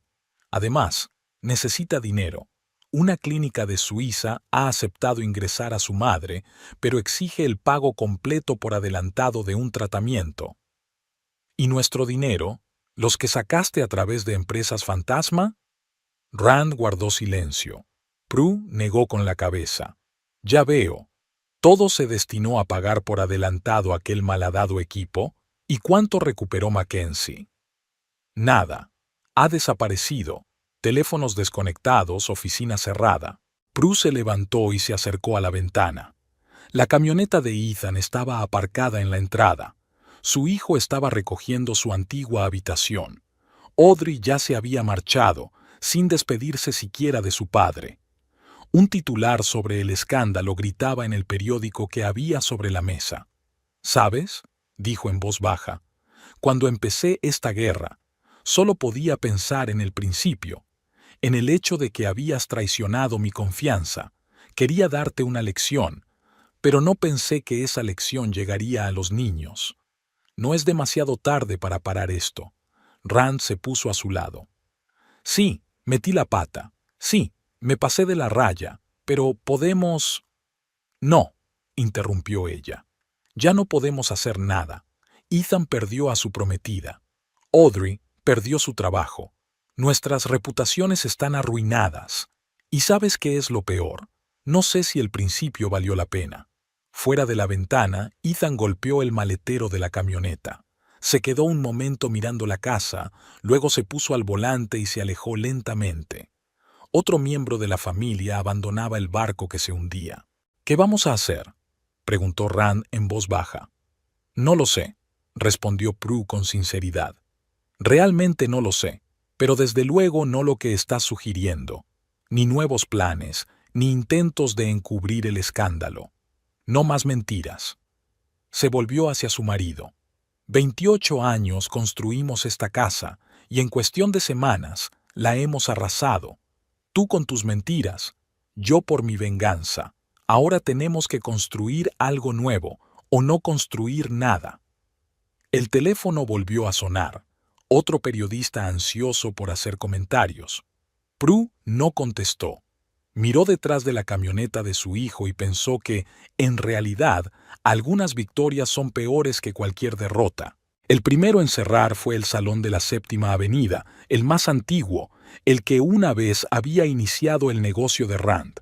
Además, necesita dinero. Una clínica de Suiza ha aceptado ingresar a su madre, pero exige el pago completo por adelantado de un tratamiento. ¿Y nuestro dinero? ¿Los que sacaste a través de empresas fantasma? Rand guardó silencio. Prue negó con la cabeza. Ya veo. Todo se destinó a pagar por adelantado aquel malhadado equipo. ¿Y cuánto recuperó Mackenzie? Nada. Ha desaparecido. Teléfonos desconectados, oficina cerrada. Prue se levantó y se acercó a la ventana. La camioneta de Ethan estaba aparcada en la entrada. Su hijo estaba recogiendo su antigua habitación. Audrey ya se había marchado, sin despedirse siquiera de su padre. Un titular sobre el escándalo gritaba en el periódico que había sobre la mesa. «¿Sabes?», dijo en voz baja, «cuando empecé esta guerra, solo podía pensar en el principio, en el hecho de que habías traicionado mi confianza. Quería darte una lección, pero no pensé que esa lección llegaría a los niños. No es demasiado tarde para parar esto». Rand se puso a su lado. «Sí, metí la pata. Sí, me pasé de la raya, pero podemos...» «No», interrumpió ella. «Ya no podemos hacer nada. Ethan perdió a su prometida. Audrey perdió su trabajo. Nuestras reputaciones están arruinadas. ¿Y sabes qué es lo peor? No sé si el principio valió la pena». Fuera de la ventana, Ethan golpeó el maletero de la camioneta. Se quedó un momento mirando la casa, luego se puso al volante y se alejó lentamente. Otro miembro de la familia abandonaba el barco que se hundía. «¿Qué vamos a hacer?», preguntó Rand en voz baja. «No lo sé», respondió Prue con sinceridad. «Realmente no lo sé, pero desde luego no lo que estás sugiriendo. Ni nuevos planes, ni intentos de encubrir el escándalo. No más mentiras». Se volvió hacia su marido. 28 años construimos esta casa y en cuestión de semanas la hemos arrasado. Tú con tus mentiras, yo por mi venganza. Ahora tenemos que construir algo nuevo o no construir nada». El teléfono volvió a sonar. Otro periodista ansioso por hacer comentarios. Prue no contestó. Miró detrás de la camioneta de su hijo y pensó que, en realidad, algunas victorias son peores que cualquier derrota. El primero en cerrar fue el Salón de la Séptima Avenida, el más antiguo, el que una vez había iniciado el negocio de Rand.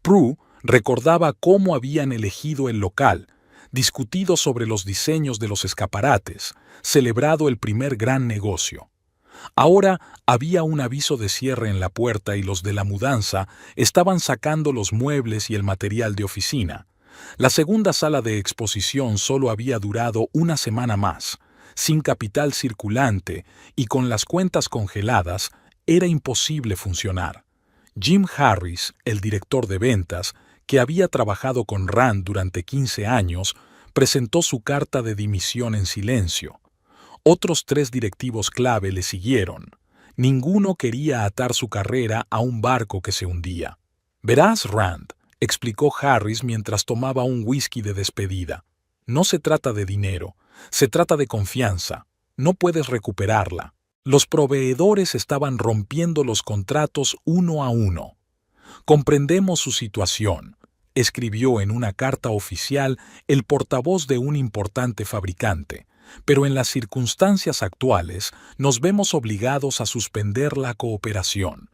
Prue recordaba cómo habían elegido el local, discutido sobre los diseños de los escaparates, celebrado el primer gran negocio. Ahora había un aviso de cierre en la puerta y los de la mudanza estaban sacando los muebles y el material de oficina. La segunda sala de exposición solo había durado una semana más. Sin capital circulante y con las cuentas congeladas, era imposible funcionar. Jim Harris, el director de ventas, que había trabajado con Rand durante 15 años, presentó su carta de dimisión en silencio. Otros 3 directivos clave le siguieron. Ninguno quería atar su carrera a un barco que se hundía. «Verás, Rand», explicó Harris mientras tomaba un whisky de despedida. «No se trata de dinero, se trata de confianza. No puedes recuperarla. Los proveedores estaban rompiendo los contratos uno a uno. Comprendemos su situación», escribió en una carta oficial el portavoz de un importante fabricante. «Pero en las circunstancias actuales nos vemos obligados a suspender la cooperación».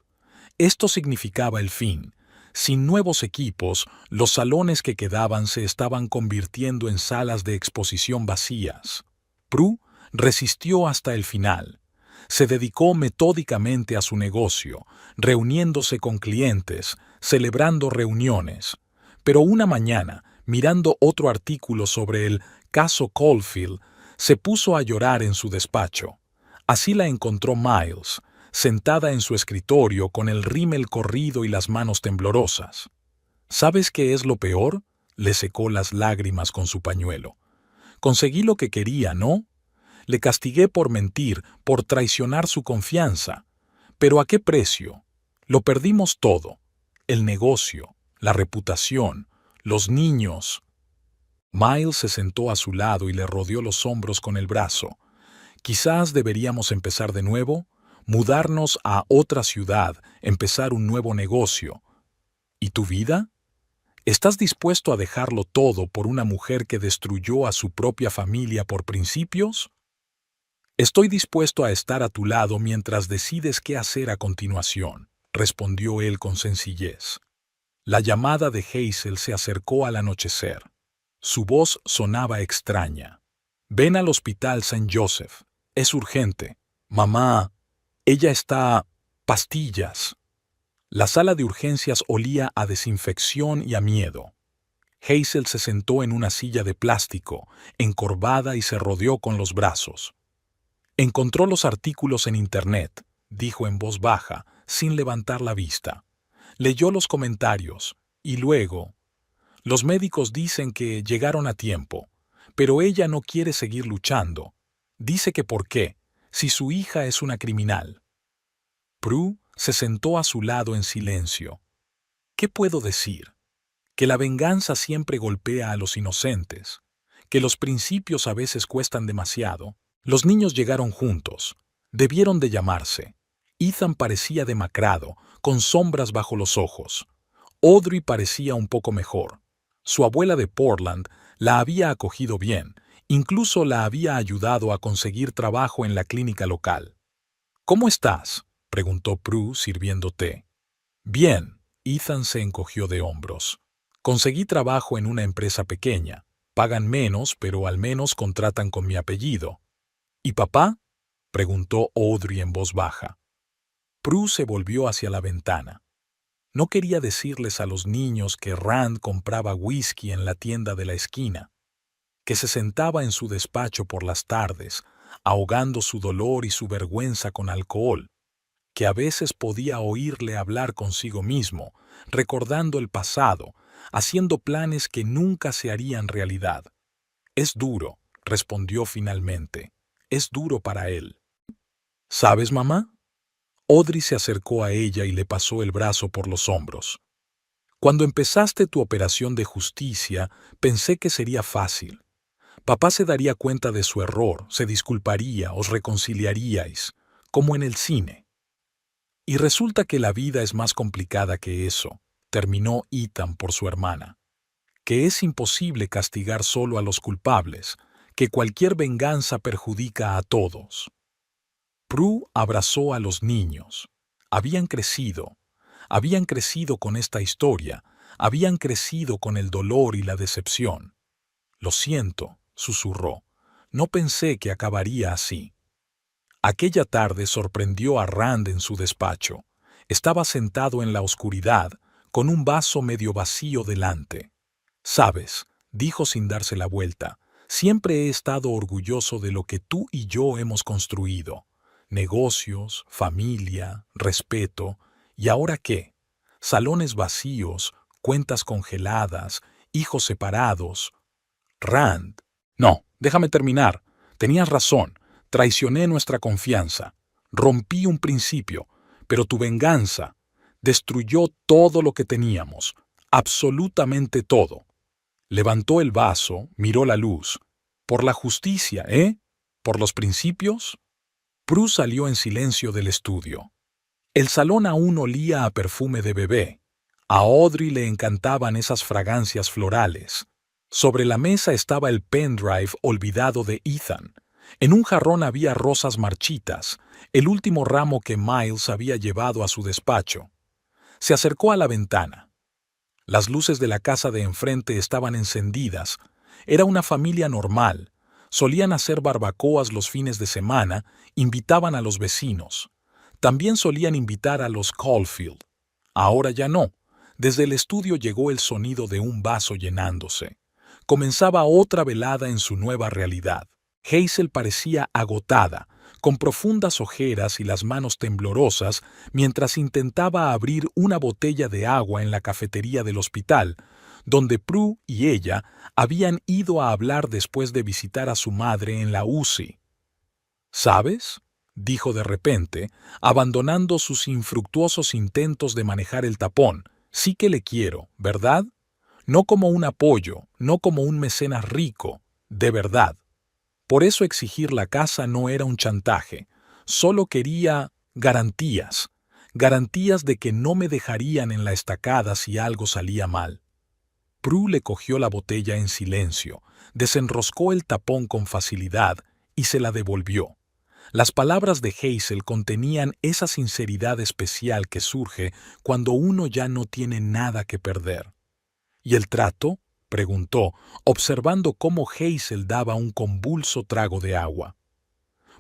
Esto significaba el fin. Sin nuevos equipos, los salones que quedaban se estaban convirtiendo en salas de exposición vacías. Prue resistió hasta el final. Se dedicó metódicamente a su negocio, reuniéndose con clientes, celebrando reuniones. Pero una mañana, mirando otro artículo sobre el caso Caulfield, se puso a llorar en su despacho. Así la encontró Miles, sentada en su escritorio con el rímel corrido y las manos temblorosas. «¿Sabes qué es lo peor?», le secó las lágrimas con su pañuelo. «Conseguí lo que quería, ¿no? Le castigué por mentir, por traicionar su confianza. ¿Pero a qué precio? Lo perdimos todo. El negocio, la reputación, los niños». Miles se sentó a su lado y le rodeó los hombros con el brazo. «Quizás deberíamos empezar de nuevo. mudarnos a otra ciudad, empezar un nuevo negocio. ¿Y tu vida? ¿Estás dispuesto a dejarlo todo por una mujer que destruyó a su propia familia por principios? Estoy dispuesto a estar a tu lado mientras decides qué hacer a continuación, respondió él con sencillez. La llamada de Hazel se acercó al anochecer. Su voz sonaba extraña. Ven al hospital St. Joseph. Es urgente. Mamá, ella está... pastillas. La sala de urgencias olía a desinfección y a miedo. Hazel se sentó en una silla de plástico, encorvada y se rodeó con los brazos. Encontró los artículos en Internet, dijo en voz baja, sin levantar la vista. Leyó los comentarios, y luego... Los médicos dicen que llegaron a tiempo, pero ella no quiere seguir luchando. Dice que por qué, si su hija es una criminal. Prue se sentó a su lado en silencio. ¿Qué puedo decir? Que la venganza siempre golpea a los inocentes, que los principios a veces cuestan demasiado. Los niños llegaron juntos. Debieron de llamarse. Ethan parecía demacrado, con sombras bajo los ojos. Audrey parecía un poco mejor. Su abuela de Portland la había acogido bien, incluso la había ayudado a conseguir trabajo en la clínica local. ¿Cómo estás?, preguntó Prue sirviendo té. Bien, Ethan se encogió de hombros. Conseguí trabajo en una empresa pequeña. Pagan menos, pero al menos contratan con mi apellido. ¿Y papá?, preguntó Audrey en voz baja. Prue se volvió hacia la ventana. No quería decirles a los niños que Rand compraba whisky en la tienda de la esquina, que se sentaba en su despacho por las tardes, ahogando su dolor y su vergüenza con alcohol, que a veces podía oírle hablar consigo mismo, recordando el pasado, haciendo planes que nunca se harían realidad. Es duro, respondió finalmente. Es duro para él. ¿Sabes, mamá? Audrey se acercó a ella y le pasó el brazo por los hombros. Cuando empezaste tu operación de justicia, pensé que sería fácil. Papá se daría cuenta de su error, se disculparía, os reconciliaríais, como en el cine. Y resulta que la vida es más complicada que eso, terminó Ethan por su hermana. Que es imposible castigar solo a los culpables, que cualquier venganza perjudica a todos. Prue abrazó a los niños. Habían crecido con esta historia, habían crecido con el dolor y la decepción. Lo siento, susurró. No pensé que acabaría así. Aquella tarde sorprendió a Rand en su despacho. Estaba sentado en la oscuridad, con un vaso medio vacío delante. «Sabes», dijo sin darse la vuelta, «siempre he estado orgulloso de lo que tú y yo hemos construido. Negocios, familia, respeto. ¿Y ahora qué? Salones vacíos, cuentas congeladas, hijos separados». «Rand». «No, déjame terminar. Tenías razón. Traicioné nuestra confianza. Rompí un principio, pero tu venganza destruyó todo lo que teníamos, absolutamente todo». Levantó el vaso, miró la luz. «Por la justicia, ¿eh? ¿Por los principios?» Prue salió en silencio del estudio. El salón aún olía a perfume de bebé. A Audrey le encantaban esas fragancias florales. Sobre la mesa estaba el pendrive olvidado de Ethan. En un jarrón había rosas marchitas, el último ramo que Miles había llevado a su despacho. Se acercó a la ventana. Las luces de la casa de enfrente estaban encendidas. Era una familia normal. Solían hacer barbacoas los fines de semana, invitaban a los vecinos. También solían invitar a los Caulfield. Ahora ya no. Desde el estudio llegó el sonido de un vaso llenándose. Comenzaba otra velada en su nueva realidad. Hazel parecía agotada, con profundas ojeras y las manos temblorosas, mientras intentaba abrir una botella de agua en la cafetería del hospital, donde Prue y ella habían ido a hablar después de visitar a su madre en la UCI. «¿Sabes?», dijo de repente, abandonando sus infructuosos intentos de manejar el tapón. «Sí que le quiero, ¿verdad? No como un apoyo, no como un mecenas rico, de verdad. Por eso exigir la casa no era un chantaje. Solo quería Garantías. Garantías de que no me dejarían en la estacada si algo salía mal. Prue le cogió la botella en silencio, desenroscó el tapón con facilidad y se la devolvió. Las palabras de Hazel contenían esa sinceridad especial que surge cuando uno ya no tiene nada que perder. ¿Y el trato?, preguntó, observando cómo Hazel daba un convulso trago de agua.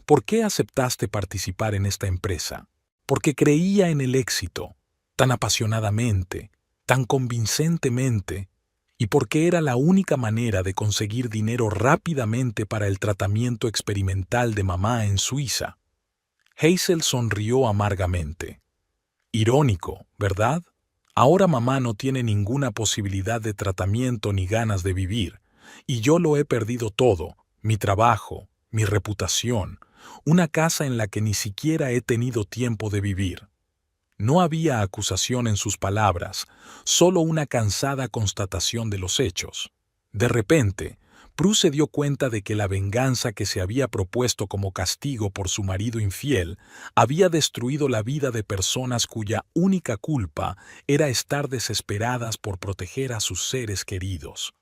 ¿Por qué aceptaste participar en esta empresa? Porque creía en el éxito, tan apasionadamente, tan convincentemente, y porque era la única manera de conseguir dinero rápidamente para el tratamiento experimental de mamá en Suiza. Hazel sonrió amargamente. Irónico, ¿verdad? Ahora mamá no tiene ninguna posibilidad de tratamiento ni ganas de vivir, y yo lo he perdido todo, mi trabajo, mi reputación, una casa en la que ni siquiera he tenido tiempo de vivir. No había acusación en sus palabras, solo una cansada constatación de los hechos. De repente, Prue se dio cuenta de que la venganza que se había propuesto como castigo por su marido infiel había destruido la vida de personas cuya única culpa era estar desesperadas por proteger a sus seres queridos.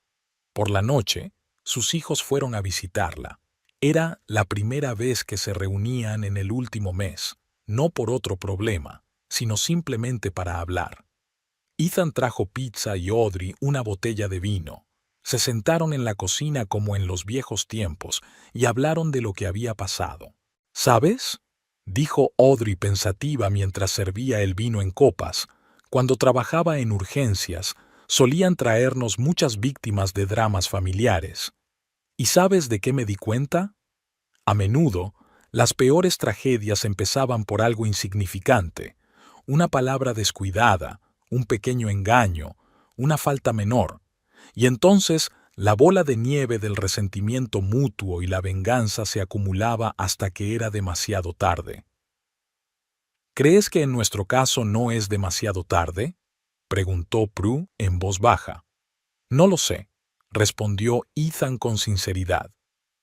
Por la noche, sus hijos fueron a visitarla. Era la primera vez que se reunían en el último mes, no por otro problema, sino simplemente para hablar. Ethan trajo pizza y Audrey una botella de vino. Se sentaron en la cocina como en los viejos tiempos y hablaron de lo que había pasado. ¿Sabes?, dijo Audrey pensativa mientras servía el vino en copas. Cuando trabajaba en urgencias, solían traernos muchas víctimas de dramas familiares. ¿Y sabes de qué me di cuenta? A menudo, las peores tragedias empezaban por algo insignificante. Una palabra descuidada, un pequeño engaño, una falta menor, y entonces la bola de nieve del resentimiento mutuo y la venganza se acumulaba hasta que era demasiado tarde. ¿Crees que en nuestro caso no es demasiado tarde?, preguntó Prue en voz baja. No lo sé, respondió Ethan con sinceridad,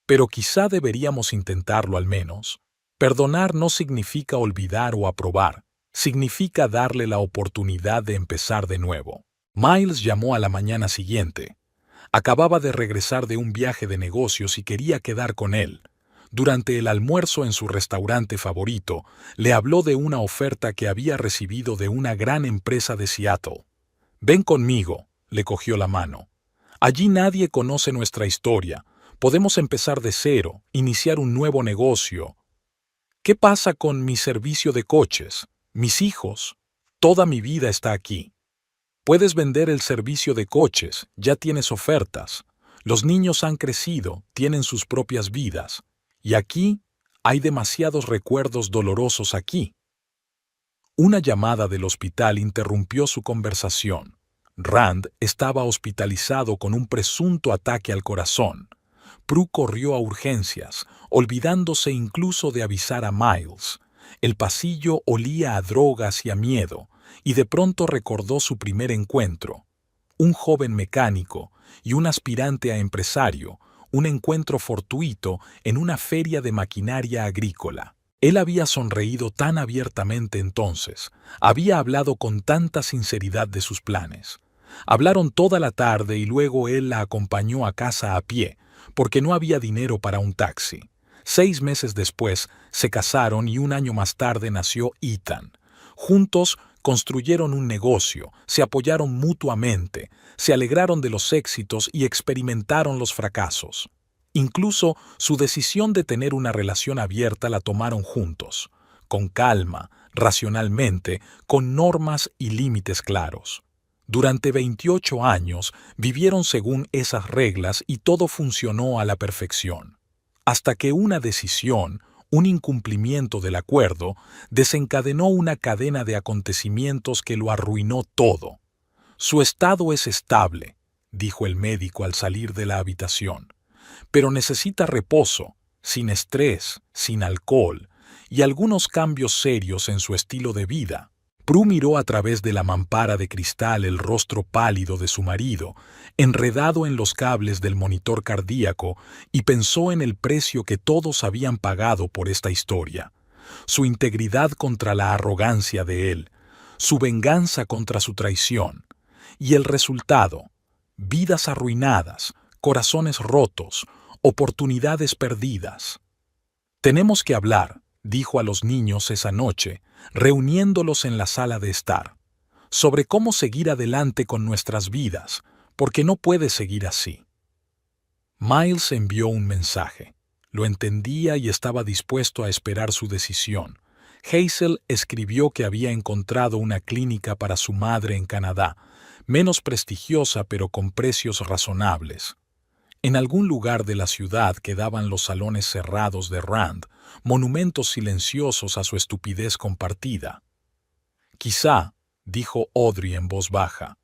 pero quizá deberíamos intentarlo al menos. Perdonar no significa olvidar o aprobar. Significa darle la oportunidad de empezar de nuevo. Miles llamó a la mañana siguiente. Acababa de regresar de un viaje de negocios y quería quedar con él. Durante el almuerzo en su restaurante favorito, le habló de una oferta que había recibido de una gran empresa de Seattle. «Ven conmigo», le cogió la mano. «Allí nadie conoce nuestra historia. Podemos empezar de cero, iniciar un nuevo negocio. ¿Qué pasa con mi servicio de coches? Mis hijos, toda mi vida está aquí. Puedes vender el servicio de coches, ya tienes ofertas. Los niños han crecido, tienen sus propias vidas. Y aquí hay demasiados recuerdos dolorosos aquí». Una llamada del hospital interrumpió su conversación. Rand estaba hospitalizado con un presunto ataque al corazón. Prue corrió a urgencias, olvidándose incluso de avisar a Miles. El pasillo olía a drogas y a miedo, y de pronto recordó su primer encuentro. Un joven mecánico y un aspirante a empresario, un encuentro fortuito en una feria de maquinaria agrícola. Él había sonreído tan abiertamente entonces, había hablado con tanta sinceridad de sus planes. Hablaron toda la tarde y luego él la acompañó a casa a pie, porque no había dinero para un taxi. 6 meses después se casaron y un año más tarde nació Ethan. Juntos construyeron un negocio, se apoyaron mutuamente, se alegraron de los éxitos y experimentaron los fracasos. Incluso su decisión de tener una relación abierta la tomaron juntos, con calma, racionalmente, con normas y límites claros. Durante 28 años vivieron según esas reglas y todo funcionó a la perfección. Hasta que una decisión, un incumplimiento del acuerdo, desencadenó una cadena de acontecimientos que lo arruinó todo. «Su estado es estable», dijo el médico al salir de la habitación, «pero necesita reposo, sin estrés, sin alcohol, y algunos cambios serios en su estilo de vida». Prue miró a través de la mampara de cristal el rostro pálido de su marido, enredado en los cables del monitor cardíaco, y pensó en el precio que todos habían pagado por esta historia. su integridad contra la arrogancia de él, su venganza contra su traición. Y el resultado: vidas arruinadas, corazones rotos, oportunidades perdidas. Tenemos que hablar, dijo a los niños esa noche, reuniéndolos en la sala de estar, sobre cómo seguir adelante con nuestras vidas, porque no puede seguir así. Miles envió un mensaje. Lo entendía y estaba dispuesto a esperar su decisión. Hazel escribió que había encontrado una clínica para su madre en Canadá, menos prestigiosa pero con precios razonables. En algún lugar de la ciudad quedaban los salones cerrados de Rand, monumentos silenciosos a su estupidez compartida. Quizá, dijo Audrey en voz baja,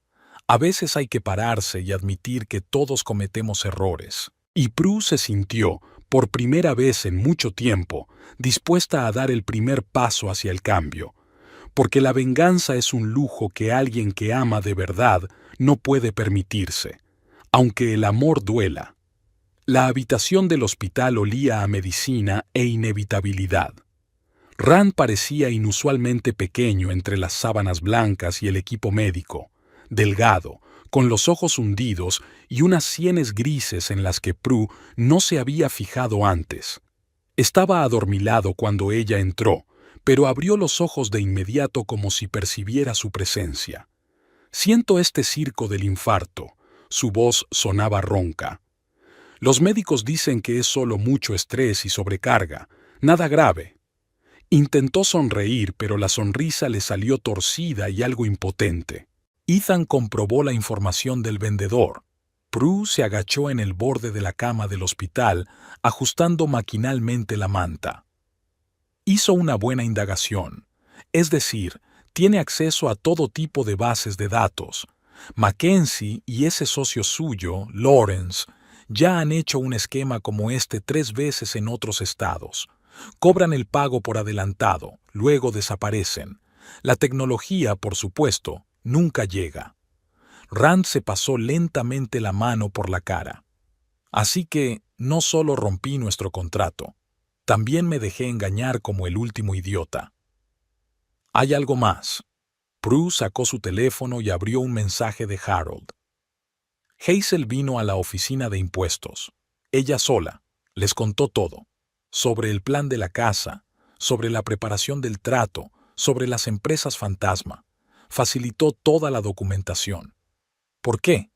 a veces hay que pararse y admitir que todos cometemos errores. Y Prue se sintió, por primera vez en mucho tiempo, dispuesta a dar el primer paso hacia el cambio, porque la venganza es un lujo que alguien que ama de verdad no puede permitirse, aunque el amor duela. La habitación del hospital olía a medicina e inevitabilidad. Rand parecía inusualmente pequeño entre las sábanas blancas y el equipo médico, delgado, con los ojos hundidos y unas sienes grises en las que Prue no se había fijado antes. Estaba adormilado cuando ella entró, pero abrió los ojos de inmediato como si percibiera su presencia. «Siento este circo del infarto», su voz sonaba ronca. «Los médicos dicen que es solo mucho estrés y sobrecarga, nada grave». Intentó sonreír, pero la sonrisa le salió torcida y algo impotente. Ethan comprobó la información del vendedor. Prue se agachó en el borde de la cama del hospital, ajustando maquinalmente la manta. Hizo una buena indagación, es decir, tiene acceso a todo tipo de bases de datos. Mackenzie y ese socio suyo, Lawrence, ya han hecho un esquema como este 3 veces en otros estados. Cobran el pago por adelantado, luego desaparecen. La tecnología, por supuesto, nunca llega. Rand se pasó lentamente la mano por la cara. Así que no solo rompí nuestro contrato, también me dejé engañar como el último idiota. Hay algo más. Prue sacó su teléfono y abrió un mensaje de Harold. Hazel vino a la oficina de impuestos. Ella sola. Les contó todo. Sobre el plan de la casa, sobre la preparación del trato, sobre las empresas fantasma. Facilitó toda la documentación. ¿Por qué?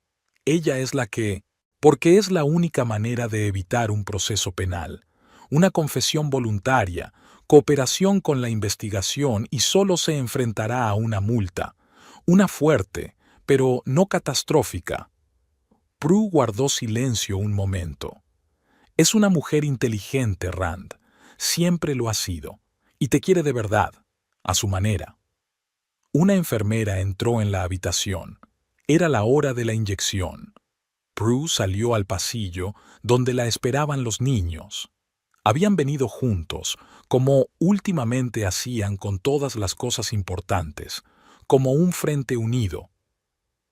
Ella es la que... Porque es la única manera de evitar un proceso penal, una confesión voluntaria, cooperación con la investigación y solo se enfrentará a una multa, una fuerte, pero no catastrófica. Prue guardó silencio un momento. Es una mujer inteligente, Rand. Siempre lo ha sido. Y te quiere de verdad, a su manera. Una enfermera entró en la habitación. Era la hora de la inyección. Prue salió al pasillo donde la esperaban los niños. Habían venido juntos, como últimamente hacían con todas las cosas importantes, como un frente unido.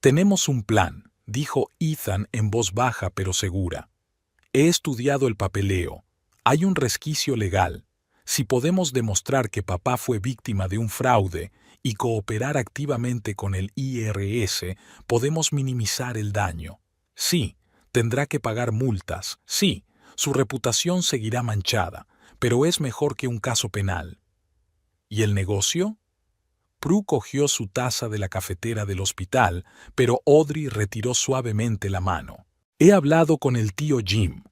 «Tenemos un plan», dijo Ethan en voz baja pero segura. «He estudiado el papeleo. Hay un resquicio legal. Si podemos demostrar que papá fue víctima de un fraude y cooperar activamente con el IRS, podemos minimizar el daño. Sí, tendrá que pagar multas. Sí, su reputación seguirá manchada, pero es mejor que un caso penal». ¿Y el negocio? Prue cogió su taza de la cafetera del hospital, pero Audrey retiró suavemente la mano. «He hablado con el tío Jim».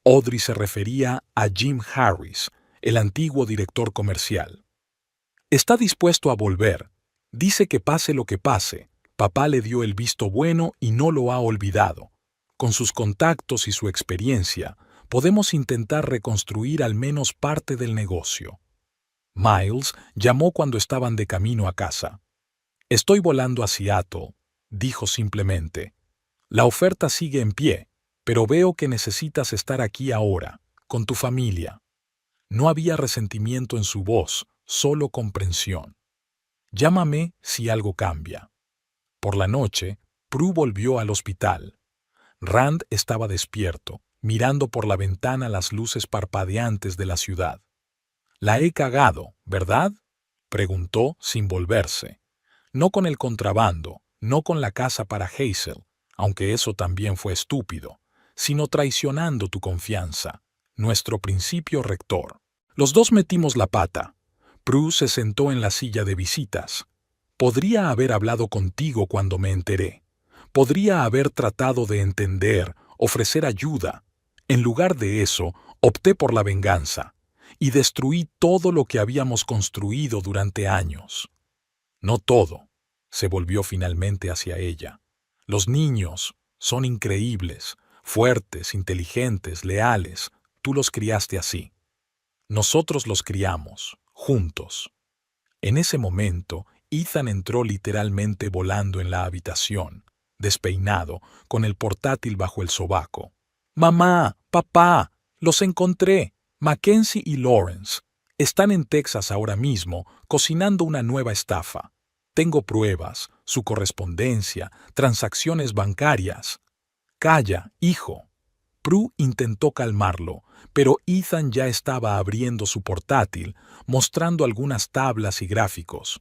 Audrey se refería a Jim Harris, el antiguo director comercial. «Está dispuesto a volver. Dice que pase lo que pase. Papá le dio el visto bueno y no lo ha olvidado. Con sus contactos y su experiencia, podemos intentar reconstruir al menos parte del negocio». Miles llamó cuando estaban de camino a casa. «Estoy volando a Seattle», dijo simplemente. «La oferta sigue en pie, pero veo que necesitas estar aquí ahora, con tu familia». No había resentimiento en su voz, solo comprensión. «Llámame si algo cambia». Por la noche, Prue volvió al hospital. Rand estaba despierto, mirando por la ventana las luces parpadeantes de la ciudad. La he cagado, ¿verdad?, preguntó sin volverse. No con el contrabando, no con la casa para Hazel, aunque eso también fue estúpido, sino traicionando tu confianza, nuestro principio rector. Los dos metimos la pata. Prue se sentó en la silla de visitas. Podría haber hablado contigo cuando me enteré. Podría haber tratado de entender, ofrecer ayuda. En lugar de eso, opté por la venganza y destruí todo lo que habíamos construido durante años. No todo. Se volvió finalmente hacia ella. Los niños son increíbles, fuertes, inteligentes, leales. Tú los criaste así. Nosotros los criamos, juntos. En ese momento, Ethan entró literalmente volando en la habitación, despeinado, con el portátil bajo el sobaco. «Mamá, papá, los encontré. Mackenzie y Lawrence. Están en Texas ahora mismo, cocinando una nueva estafa. Tengo pruebas, su correspondencia, transacciones bancarias». «Calla, hijo». Prue intentó calmarlo, pero Ethan ya estaba abriendo su portátil, mostrando algunas tablas y gráficos.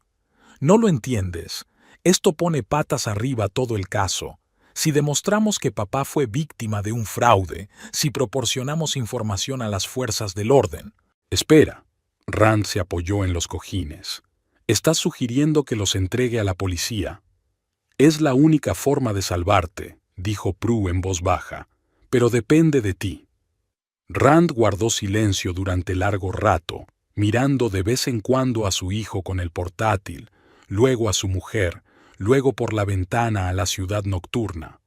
«No lo entiendes. Esto pone patas arriba todo el caso. Si demostramos que papá fue víctima de un fraude, si proporcionamos información a las fuerzas del orden». «Espera». Rand se apoyó en los cojines. «¿Estás sugiriendo que los entregue a la policía?» «Es la única forma de salvarte», dijo Prue en voz baja, «pero depende de ti». Rand guardó silencio durante largo rato, mirando de vez en cuando a su hijo con el portátil, luego a su mujer, luego por la ventana a la ciudad nocturna.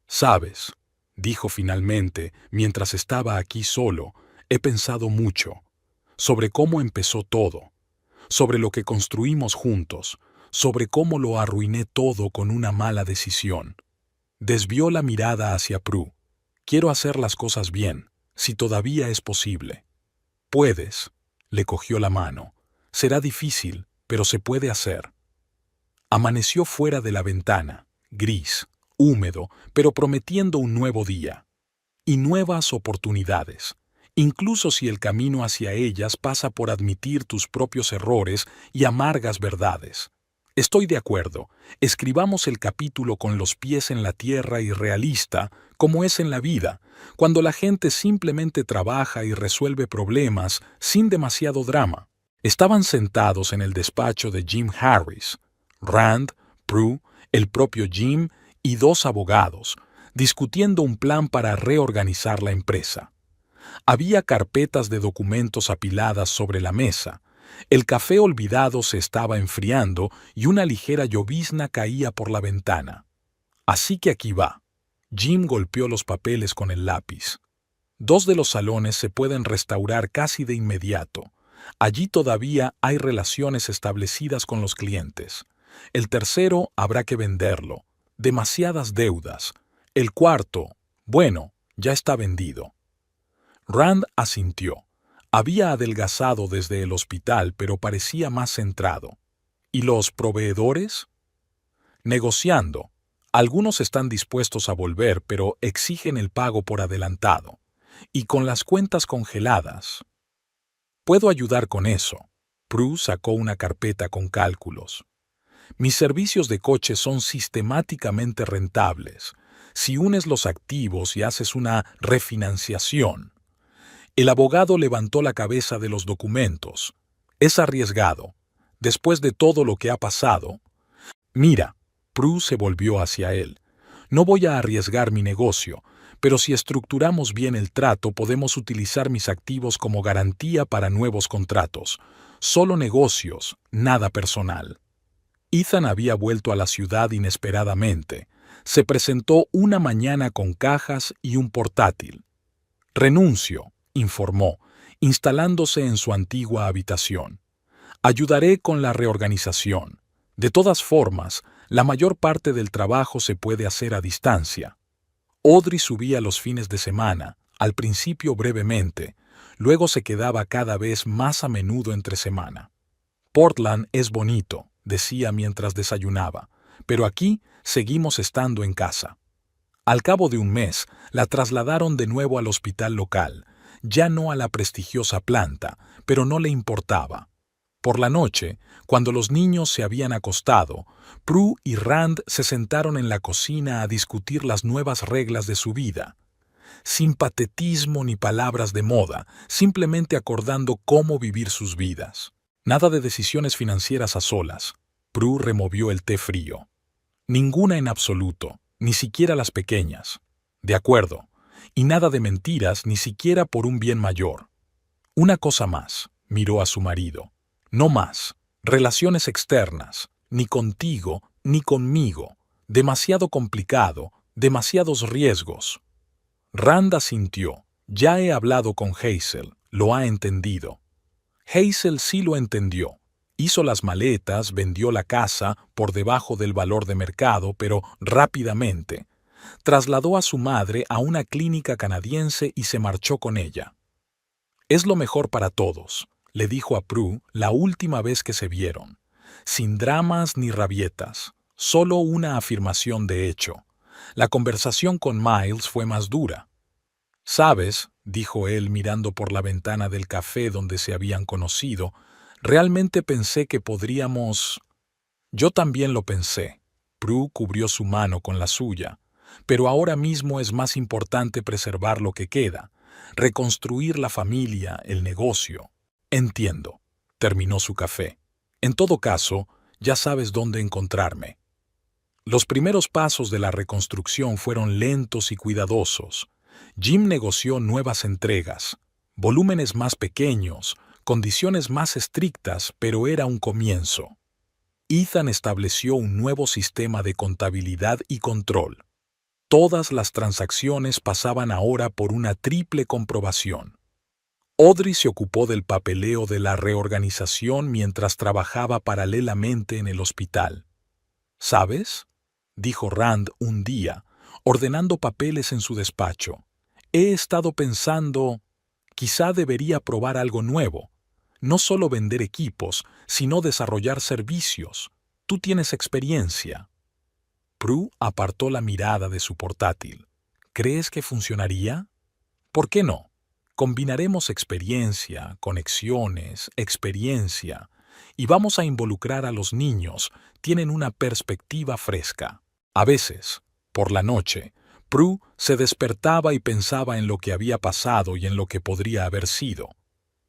«Sabes», dijo finalmente, mientras estaba aquí solo, «he pensado mucho sobre cómo empezó todo, sobre lo que construimos juntos, sobre cómo lo arruiné todo con una mala decisión». Desvió la mirada hacia Prue. «Quiero hacer las cosas bien, si todavía es posible». «Puedes», le cogió la mano. «Será difícil, pero se puede hacer». Amaneció fuera de la ventana, gris, húmedo, pero prometiendo un nuevo día. Y nuevas oportunidades, incluso si el camino hacia ellas pasa por admitir tus propios errores y amargas verdades. Estoy de acuerdo, escribamos el capítulo con los pies en la tierra y realista, como es en la vida, cuando la gente simplemente trabaja y resuelve problemas sin demasiado drama. Estaban sentados en el despacho de Jim Harris, Rand, Prue, el propio Jim y dos abogados, discutiendo un plan para reorganizar la empresa. Había carpetas de documentos apiladas sobre la mesa. El café olvidado se estaba enfriando y una ligera llovizna caía por la ventana. «Así que aquí va». Jim golpeó los papeles con el lápiz. «2 de los salones se pueden restaurar casi de inmediato. Allí todavía hay relaciones establecidas con los clientes. El tercero habrá que venderlo. Demasiadas deudas. El cuarto, bueno, ya está vendido». Rand asintió. Había adelgazado desde el hospital, pero parecía más centrado. ¿Y los proveedores? Negociando. Algunos están dispuestos a volver, pero exigen el pago por adelantado. Y con las cuentas congeladas. Puedo ayudar con eso. Prue sacó una carpeta con cálculos. Mis servicios de coche son sistemáticamente rentables. Si unes los activos y haces una refinanciación. El abogado levantó la cabeza de los documentos. Es arriesgado. Después de todo lo que ha pasado. Mira, Prue se volvió hacia él. No voy a arriesgar mi negocio, pero si estructuramos bien el trato podemos utilizar mis activos como garantía para nuevos contratos. Solo negocios, nada personal. Ethan había vuelto a la ciudad inesperadamente. Se presentó una mañana con cajas y un portátil. «Renuncio», informó, instalándose en su antigua habitación. «Ayudaré con la reorganización. De todas formas, la mayor parte del trabajo se puede hacer a distancia». Audrey subía los fines de semana, al principio brevemente, luego se quedaba cada vez más a menudo entre semana. «Portland es bonito», decía mientras desayunaba, «pero aquí seguimos estando en casa». Al cabo de un mes, la trasladaron de nuevo al hospital local, ya no a la prestigiosa planta, pero no le importaba. Por la noche, cuando los niños se habían acostado, Prue y Rand se sentaron en la cocina a discutir las nuevas reglas de su vida. Sin patetismo ni palabras de moda, simplemente acordando cómo vivir sus vidas. Nada de decisiones financieras a solas. Prue removió el té frío. Ninguna en absoluto, ni siquiera las pequeñas. De acuerdo. Y nada de mentiras, ni siquiera por un bien mayor. Una cosa más, miró a su marido. No más. Relaciones externas, ni contigo, ni conmigo. Demasiado complicado, demasiados riesgos. Rand asintió. Ya he hablado con Hazel, lo ha entendido. Hazel sí lo entendió. Hizo las maletas, vendió la casa por debajo del valor de mercado, pero rápidamente. Trasladó a su madre a una clínica canadiense y se marchó con ella. Es lo mejor para todos, le dijo a Prue la última vez que se vieron. Sin dramas ni rabietas, solo una afirmación de hecho. La conversación con Miles fue más dura. «Sabes», dijo él mirando por la ventana del café donde se habían conocido, «realmente pensé que podríamos...» «Yo también lo pensé». Prue cubrió su mano con la suya. «Pero ahora mismo es más importante preservar lo que queda, reconstruir la familia, el negocio». «Entiendo», terminó su café. «En todo caso, ya sabes dónde encontrarme». Los primeros pasos de la reconstrucción fueron lentos y cuidadosos. Jim negoció nuevas entregas, volúmenes más pequeños, condiciones más estrictas, pero era un comienzo. Ethan estableció un nuevo sistema de contabilidad y control. Todas las transacciones pasaban ahora por una triple comprobación. Audrey se ocupó del papeleo de la reorganización mientras trabajaba paralelamente en el hospital. «¿Sabes?», dijo Rand un día, ordenando papeles en su despacho. «He estado pensando, quizá debería probar algo nuevo. No solo vender equipos, sino desarrollar servicios. Tú tienes experiencia». Prue apartó la mirada de su portátil. «¿Crees que funcionaría? ¿Por qué no? Combinaremos experiencia, conexiones, experiencia, y vamos a involucrar a los niños. Tienen una perspectiva fresca». A veces, por la noche, Prue se despertaba y pensaba en lo que había pasado y en lo que podría haber sido.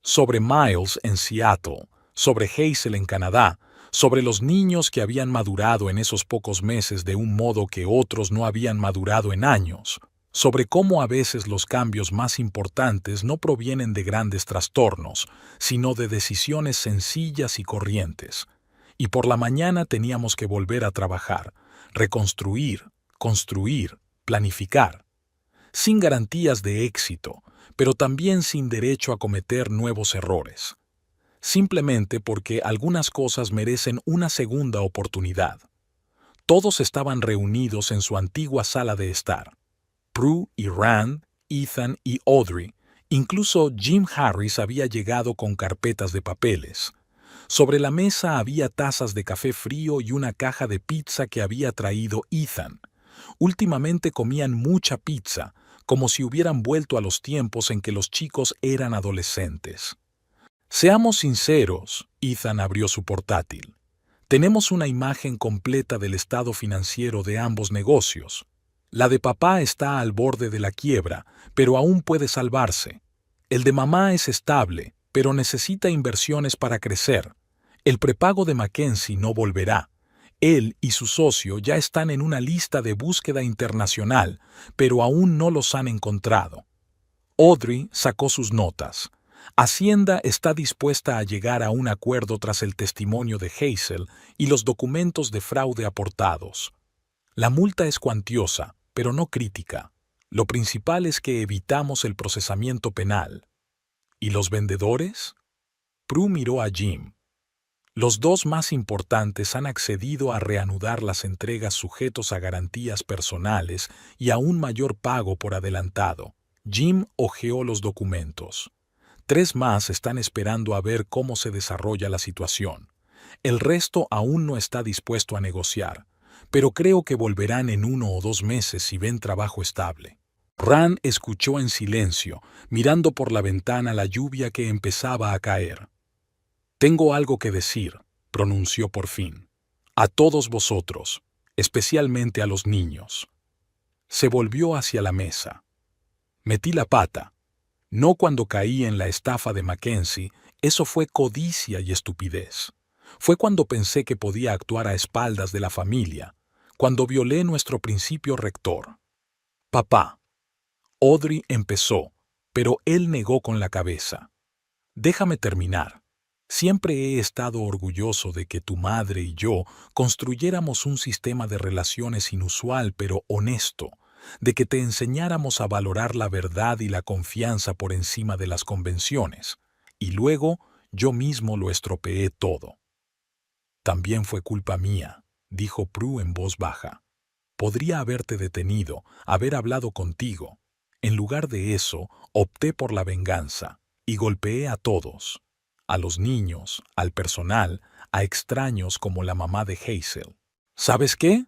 Sobre Miles en Seattle, sobre Hazel en Canadá, sobre los niños que habían madurado en esos pocos meses de un modo que otros no habían madurado en años, sobre cómo a veces los cambios más importantes no provienen de grandes trastornos, sino de decisiones sencillas y corrientes. Y por la mañana teníamos que volver a trabajar, reconstruir, construir, planificar, sin garantías de éxito, pero también sin derecho a cometer nuevos errores. Simplemente porque algunas cosas merecen una segunda oportunidad. Todos estaban reunidos en su antigua sala de estar. Prue y Rand, Ethan y Audrey. Incluso Jim Harris había llegado con carpetas de papeles. Sobre la mesa había tazas de café frío y una caja de pizza que había traído Ethan. Últimamente comían mucha pizza, como si hubieran vuelto a los tiempos en que los chicos eran adolescentes. «Seamos sinceros», Ethan abrió su portátil. «Tenemos una imagen completa del estado financiero de ambos negocios. La de papá está al borde de la quiebra, pero aún puede salvarse. El de mamá es estable, pero necesita inversiones para crecer. El prepago de Mackenzie no volverá. Él y su socio ya están en una lista de búsqueda internacional, pero aún no los han encontrado». Audrey sacó sus notas. Hacienda está dispuesta a llegar a un acuerdo tras el testimonio de Hazel y los documentos de fraude aportados. La multa es cuantiosa, pero no crítica. Lo principal es que evitamos el procesamiento penal. ¿Y los vendedores? Prue miró a Jim. Los dos más importantes han accedido a reanudar las entregas sujetos a garantías personales y a un mayor pago por adelantado. Jim hojeó los documentos. 3 más están esperando a ver cómo se desarrolla la situación. El resto aún no está dispuesto a negociar, pero creo que volverán en 1 o 2 meses si ven trabajo estable. Rand escuchó en silencio, mirando por la ventana la lluvia que empezaba a caer. «Tengo algo que decir», pronunció por fin. «A todos vosotros, especialmente a los niños». Se volvió hacia la mesa. «Metí la pata. No cuando caí en la estafa de Mackenzie, eso fue codicia y estupidez. Fue cuando pensé que podía actuar a espaldas de la familia, cuando violé nuestro principio rector. Papá». Audrey empezó, pero él negó con la cabeza. «Déjame terminar. Siempre he estado orgulloso de que tu madre y yo construyéramos un sistema de relaciones inusual pero honesto, de que te enseñáramos a valorar la verdad y la confianza por encima de las convenciones, y luego yo mismo lo estropeé todo». «También fue culpa mía», dijo Prue en voz baja. «Podría haberte detenido, haber hablado contigo. En lugar de eso, opté por la venganza y golpeé a todos, a los niños, al personal, a extraños como la mamá de Hazel. ¿Sabes qué?»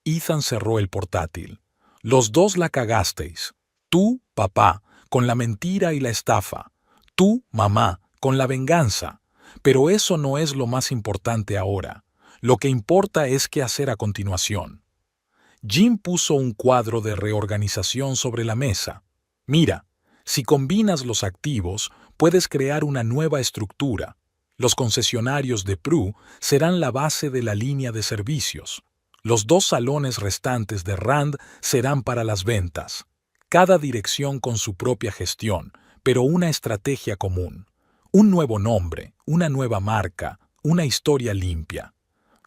Ethan cerró el portátil. «Los dos la cagasteis. Tú, papá, con la mentira y la estafa. Tú, mamá, con la venganza. Pero eso no es lo más importante ahora. Lo que importa es qué hacer a continuación». Jim puso un cuadro de reorganización sobre la mesa. «Mira, si combinas los activos, puedes crear una nueva estructura. Los concesionarios de Prue serán la base de la línea de servicios. Los 2 salones restantes de Rand serán para las ventas. Cada dirección con su propia gestión, pero una estrategia común. Un nuevo nombre, una nueva marca, una historia limpia.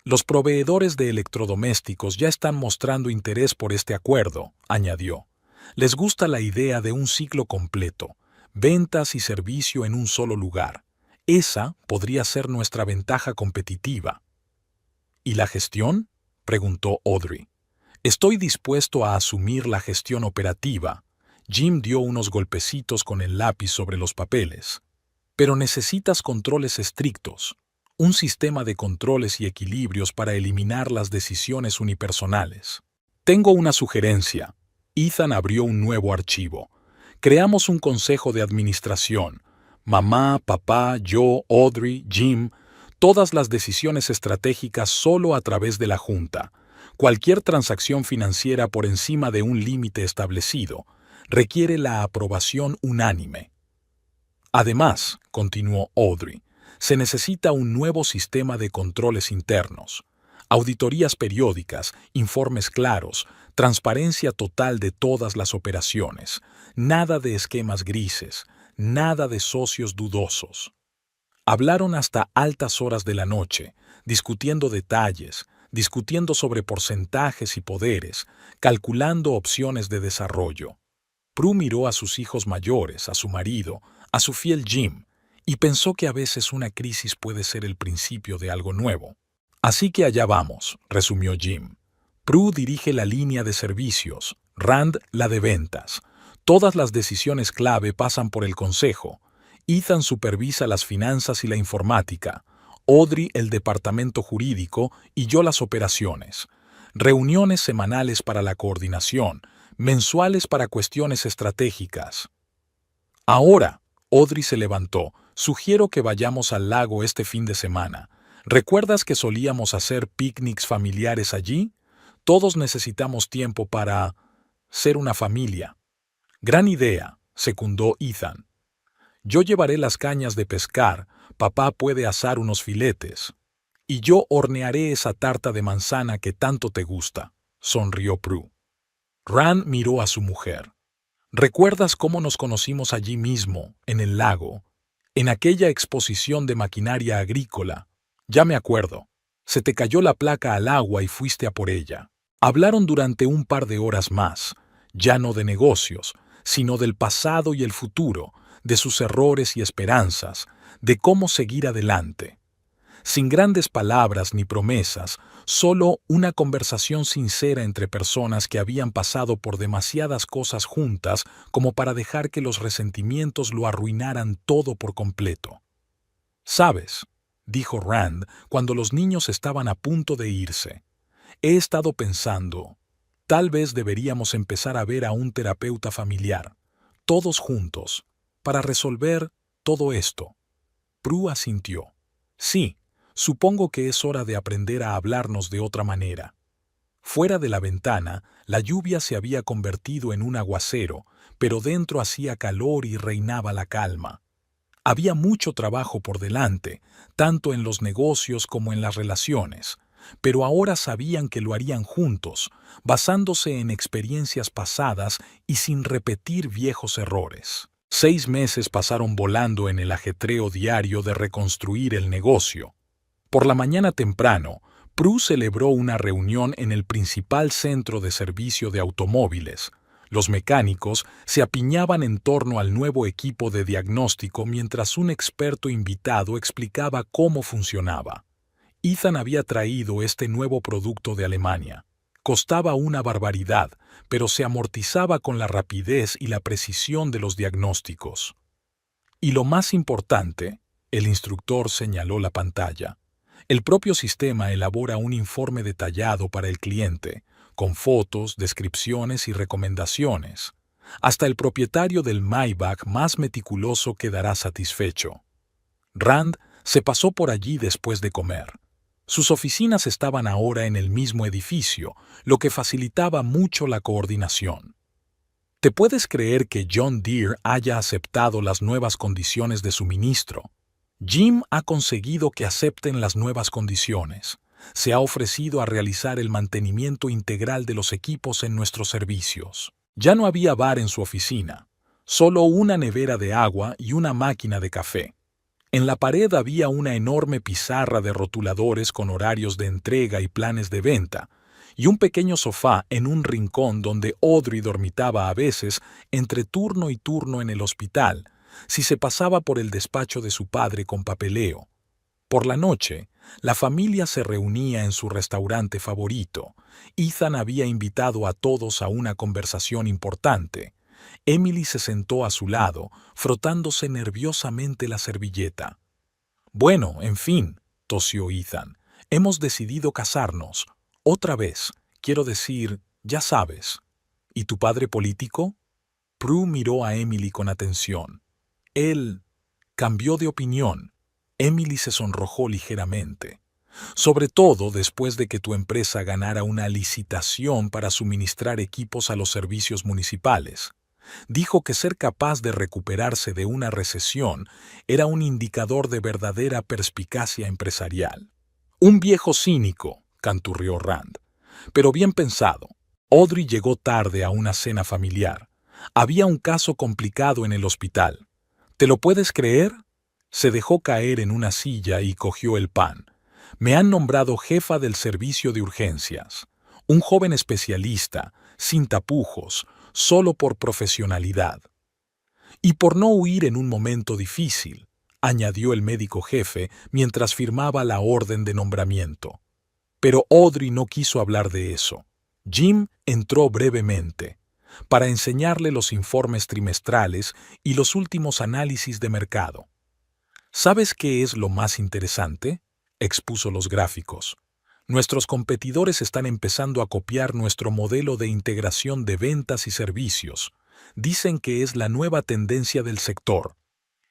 Los proveedores de electrodomésticos ya están mostrando interés por este acuerdo», añadió. «Les gusta la idea de un ciclo completo, ventas y servicio en un solo lugar. Esa podría ser nuestra ventaja competitiva». «¿Y la gestión?», preguntó Audrey. «Estoy dispuesto a asumir la gestión operativa». Jim dio unos golpecitos con el lápiz sobre los papeles. «Pero necesitas controles estrictos. Un sistema de controles y equilibrios para eliminar las decisiones unipersonales. Tengo una sugerencia». Ethan abrió un nuevo archivo. «Creamos un consejo de administración. Mamá, papá, yo, Audrey, Jim. Todas las decisiones estratégicas solo a través de la junta. Cualquier transacción financiera por encima de un límite establecido requiere la aprobación unánime». «Además», continuó Audrey, «se necesita un nuevo sistema de controles internos. Auditorías periódicas, informes claros, transparencia total de todas las operaciones, nada de esquemas grises, nada de socios dudosos». Hablaron hasta altas horas de la noche, discutiendo detalles, discutiendo sobre porcentajes y poderes, calculando opciones de desarrollo. Prue miró a sus hijos mayores, a su marido, a su fiel Jim, y pensó que a veces una crisis puede ser el principio de algo nuevo. «Así que allá vamos», resumió Jim. «Prue dirige la línea de servicios, Rand la de ventas. Todas las decisiones clave pasan por el consejo. Ethan supervisa las finanzas y la informática, Audrey el departamento jurídico y yo las operaciones. Reuniones semanales para la coordinación, mensuales para cuestiones estratégicas». «Ahora», Audrey se levantó, «sugiero que vayamos al lago este fin de semana. ¿Recuerdas que solíamos hacer picnics familiares allí? Todos necesitamos tiempo para ser una familia». «Gran idea», secundó Ethan. «Yo llevaré las cañas de pescar, papá puede asar unos filetes. Y yo hornearé esa tarta de manzana que tanto te gusta», sonrió Prue. Rand miró a su mujer. «¿Recuerdas cómo nos conocimos allí mismo, en el lago, en aquella exposición de maquinaria agrícola? Ya me acuerdo. Se te cayó la placa al agua y fuiste a por ella». Hablaron durante un par de horas más, ya no de negocios, sino del pasado y el futuro, de sus errores y esperanzas, de cómo seguir adelante. Sin grandes palabras ni promesas, solo una conversación sincera entre personas que habían pasado por demasiadas cosas juntas como para dejar que los resentimientos lo arruinaran todo por completo. «¿Sabes?», dijo Rand cuando los niños estaban a punto de irse. «He estado pensando, Tal vez deberíamos empezar a ver a un terapeuta familiar, todos juntos, para resolver todo esto. Prue asintió. Sí, supongo que es hora de aprender a hablarnos de otra manera. Fuera de la ventana, la lluvia se había convertido en un aguacero, pero dentro hacía calor y reinaba la calma. Había mucho trabajo por delante, tanto en los negocios como en las relaciones, pero ahora sabían que lo harían juntos, basándose en experiencias pasadas y sin repetir viejos errores. 6 meses pasaron volando en el ajetreo diario de reconstruir el negocio. Por la mañana temprano, Prue celebró una reunión en el principal centro de servicio de automóviles. Los mecánicos se apiñaban en torno al nuevo equipo de diagnóstico mientras un experto invitado explicaba cómo funcionaba. Ethan había traído este nuevo producto de Alemania. Costaba una barbaridad, pero se amortizaba con la rapidez y la precisión de los diagnósticos. Y lo más importante, el instructor señaló la pantalla. El propio sistema elabora un informe detallado para el cliente, con fotos, descripciones y recomendaciones. Hasta el propietario del Maybach más meticuloso quedará satisfecho. Rand se pasó por allí después de comer. Sus oficinas estaban ahora en el mismo edificio, lo que facilitaba mucho la coordinación. ¿Te puedes creer que John Deere haya aceptado las nuevas condiciones de suministro? Jim ha conseguido que acepten las nuevas condiciones. Se ha ofrecido a realizar el mantenimiento integral de los equipos en nuestros servicios. Ya no había bar en su oficina, solo una nevera de agua y una máquina de café. En la pared había una enorme pizarra de rotuladores con horarios de entrega y planes de venta, y un pequeño sofá en un rincón donde Audrey dormitaba a veces entre turno y turno en el hospital, si se pasaba por el despacho de su padre con papeleo. Por la noche, la familia se reunía en su restaurante favorito. Ethan había invitado a todos a una conversación importante. Emily se sentó a su lado, frotándose nerviosamente la servilleta. Bueno, en fin, tosió Ethan, hemos decidido casarnos. Otra vez, quiero decir, ya sabes. ¿Y tu padre político? Prue miró a Emily con atención. Él cambió de opinión. Emily se sonrojó ligeramente. Sobre todo después de que tu empresa ganara una licitación para suministrar equipos a los servicios municipales. Dijo que ser capaz de recuperarse de una recesión era un indicador de verdadera perspicacia empresarial. Un viejo cínico, canturrió Rand. Pero bien pensado. Audrey llegó tarde a una cena familiar. Había un caso complicado en el hospital. ¿Te lo puedes creer? Se dejó caer en una silla y cogió el pan. Me han nombrado jefa del servicio de urgencias. Un joven especialista, sin tapujos, solo por profesionalidad. Y por no huir en un momento difícil, añadió el médico jefe mientras firmaba la orden de nombramiento. Pero Audrey no quiso hablar de eso. Jim entró brevemente, para enseñarle los informes trimestrales y los últimos análisis de mercado. ¿Sabes qué es lo más interesante? Expuso los gráficos. Nuestros competidores están empezando a copiar nuestro modelo de integración de ventas y servicios. Dicen que es la nueva tendencia del sector.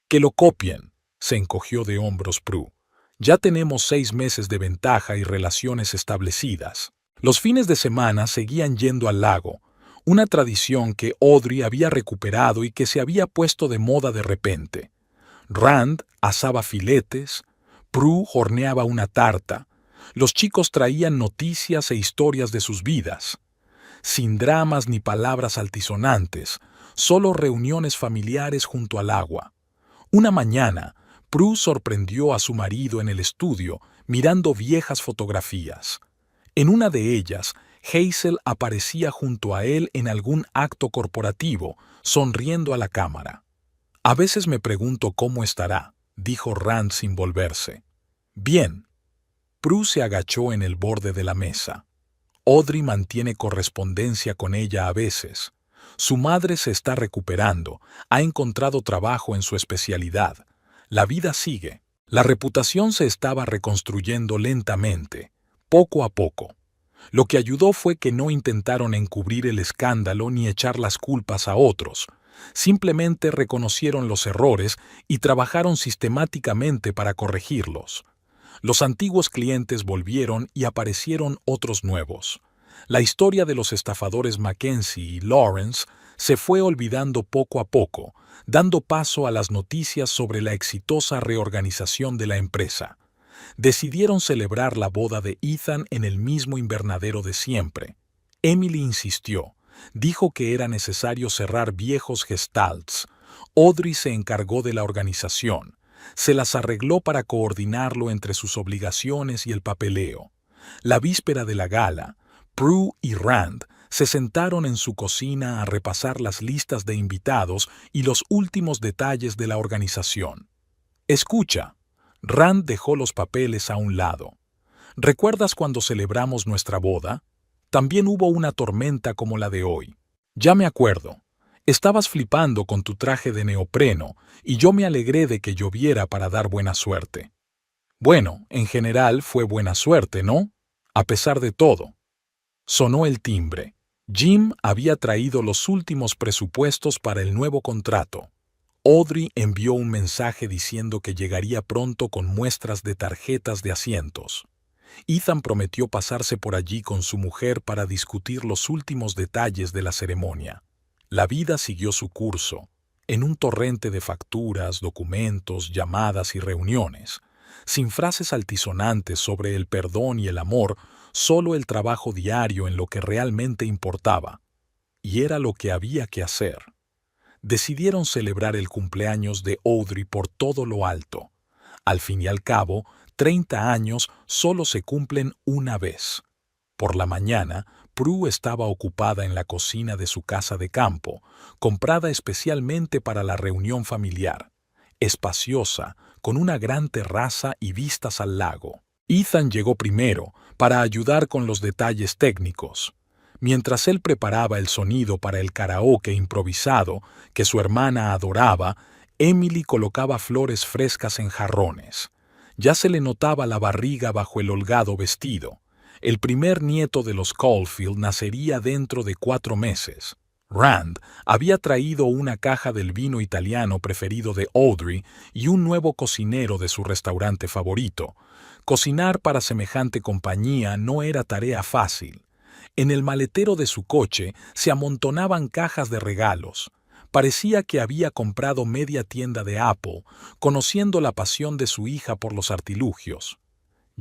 ¡Que lo copien!, se encogió de hombros Prue. Ya tenemos 6 meses de ventaja y relaciones establecidas. Los fines de semana seguían yendo al lago, una tradición que Audrey había recuperado y que se había puesto de moda de repente. Rand asaba filetes, Prue horneaba una tarta. Los chicos traían noticias e historias de sus vidas. Sin dramas ni palabras altisonantes, solo reuniones familiares junto al agua. Una mañana, Prue sorprendió a su marido en el estudio mirando viejas fotografías. En una de ellas, Hazel aparecía junto a él en algún acto corporativo, sonriendo a la cámara. A veces me pregunto cómo estará, dijo Rand sin volverse. Bien. Prue se agachó en el borde de la mesa. Audrey mantiene correspondencia con ella a veces. Su madre se está recuperando, ha encontrado trabajo en su especialidad. La vida sigue. La reputación se estaba reconstruyendo lentamente, poco a poco. Lo que ayudó fue que no intentaron encubrir el escándalo ni echar las culpas a otros. Simplemente reconocieron los errores y trabajaron sistemáticamente para corregirlos. Los antiguos clientes volvieron y aparecieron otros nuevos. La historia de los estafadores Mackenzie y Lawrence se fue olvidando poco a poco, dando paso a las noticias sobre la exitosa reorganización de la empresa. Decidieron celebrar la boda de Ethan en el mismo invernadero de siempre. Emily insistió. Dijo que era necesario cerrar viejos gestalts. Audrey se encargó de la organización. Se las arregló para coordinarlo entre sus obligaciones y el papeleo. La víspera de la gala, Prue y Rand se sentaron en su cocina a repasar las listas de invitados y los últimos detalles de la organización. Escucha. Rand dejó los papeles a un lado. ¿Recuerdas cuando celebramos nuestra boda? También hubo una tormenta como la de hoy. Ya me acuerdo. Estabas flipando con tu traje de neopreno y yo me alegré de que lloviera para dar buena suerte. Bueno, en general fue buena suerte, ¿no? A pesar de todo. Sonó el timbre. Jim había traído los últimos presupuestos para el nuevo contrato. Audrey envió un mensaje diciendo que llegaría pronto con muestras de tarjetas de asientos. Ethan prometió pasarse por allí con su mujer para discutir los últimos detalles de la ceremonia. La vida siguió su curso, en un torrente de facturas, documentos, llamadas y reuniones. Sin frases altisonantes sobre el perdón y el amor, solo el trabajo diario en lo que realmente importaba. Y era lo que había que hacer. Decidieron celebrar el cumpleaños de Audrey por todo lo alto. Al fin y al cabo, 30 años solo se cumplen una vez. Por la mañana, Prue estaba ocupada en la cocina de su casa de campo, comprada especialmente para la reunión familiar. Espaciosa, con una gran terraza y vistas al lago. Ethan llegó primero para ayudar con los detalles técnicos. Mientras él preparaba el sonido para el karaoke improvisado que su hermana adoraba, Emily colocaba flores frescas en jarrones. Ya se le notaba la barriga bajo el holgado vestido. El primer nieto de los Caulfield nacería dentro de 4 meses. Rand había traído una caja del vino italiano preferido de Audrey y un nuevo cocinero de su restaurante favorito. Cocinar para semejante compañía no era tarea fácil. En el maletero de su coche se amontonaban cajas de regalos. Parecía que había comprado media tienda de Apple, conociendo la pasión de su hija por los artilugios.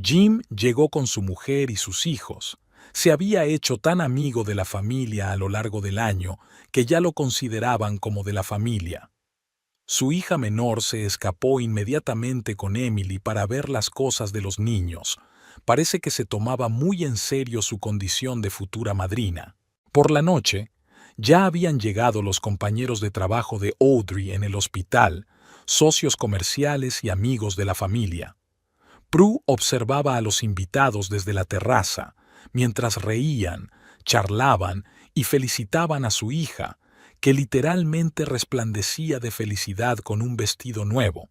Jim llegó con su mujer y sus hijos. Se había hecho tan amigo de la familia a lo largo del año que ya lo consideraban como de la familia. Su hija menor se escapó inmediatamente con Emily para ver las cosas de los niños. Parece que se tomaba muy en serio su condición de futura madrina. Por la noche, ya habían llegado los compañeros de trabajo de Audrey en el hospital, socios comerciales y amigos de la familia. Prue observaba a los invitados desde la terraza, mientras reían, charlaban y felicitaban a su hija, que literalmente resplandecía de felicidad con un vestido nuevo.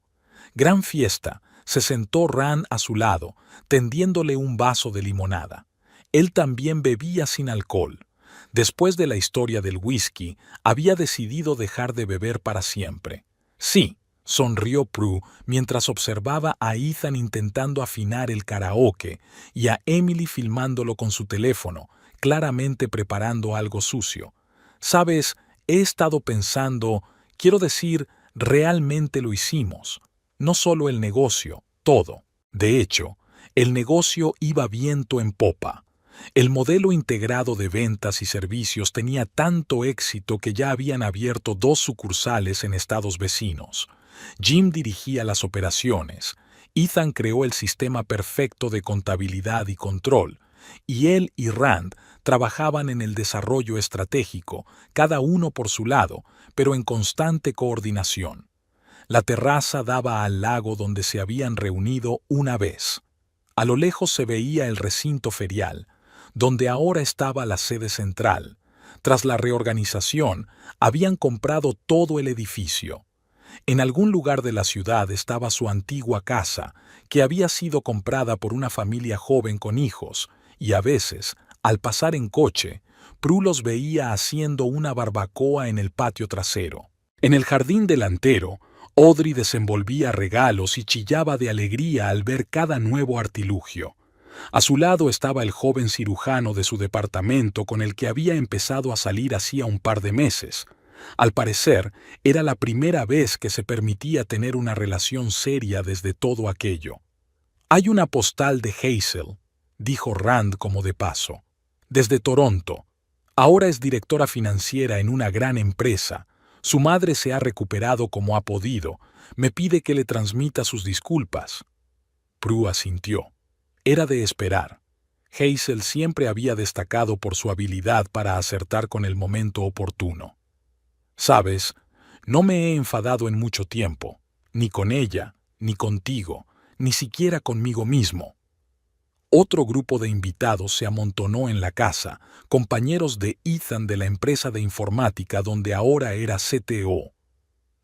Gran fiesta. Se sentó Rand a su lado, tendiéndole un vaso de limonada. Él también bebía sin alcohol. Después de la historia del whisky, había decidido dejar de beber para siempre. Sí, sonrió Prue mientras observaba a Ethan intentando afinar el karaoke y a Emily filmándolo con su teléfono, claramente preparando algo sucio. Sabes, he estado pensando, quiero decir, realmente lo hicimos. No solo el negocio, todo. De hecho, el negocio iba viento en popa. El modelo integrado de ventas y servicios tenía tanto éxito que ya habían abierto 2 sucursales en estados vecinos. Jim dirigía las operaciones. Ethan creó el sistema perfecto de contabilidad y control, y él y Rand trabajaban en el desarrollo estratégico, cada uno por su lado, pero en constante coordinación. La terraza daba al lago donde se habían reunido una vez. A lo lejos se veía el recinto ferial, donde ahora estaba la sede central. Tras la reorganización, habían comprado todo el edificio. En algún lugar de la ciudad estaba su antigua casa, que había sido comprada por una familia joven con hijos, y a veces, Al pasar en coche, Prue los veía haciendo una barbacoa en el patio trasero. En el jardín delantero, Audrey desenvolvía regalos y chillaba de alegría al ver cada nuevo artilugio. A su lado estaba el joven cirujano de su departamento con el que había empezado a salir hacía un par de meses. Al parecer, era la primera vez que se permitía tener una relación seria desde todo aquello. «Hay una postal de Hazel», dijo Rand como de paso. «Desde Toronto. Ahora es directora financiera en una gran empresa. Su madre se ha recuperado como ha podido. Me pide que le transmita sus disculpas». Prue asintió. Era de esperar. Hazel siempre había destacado por su habilidad para acertar con el momento oportuno. «Sabes, no me he enfadado en mucho tiempo, ni con ella, ni contigo, ni siquiera conmigo mismo». Otro grupo de invitados se amontonó en la casa, compañeros de Ethan de la empresa de informática donde ahora era CTO.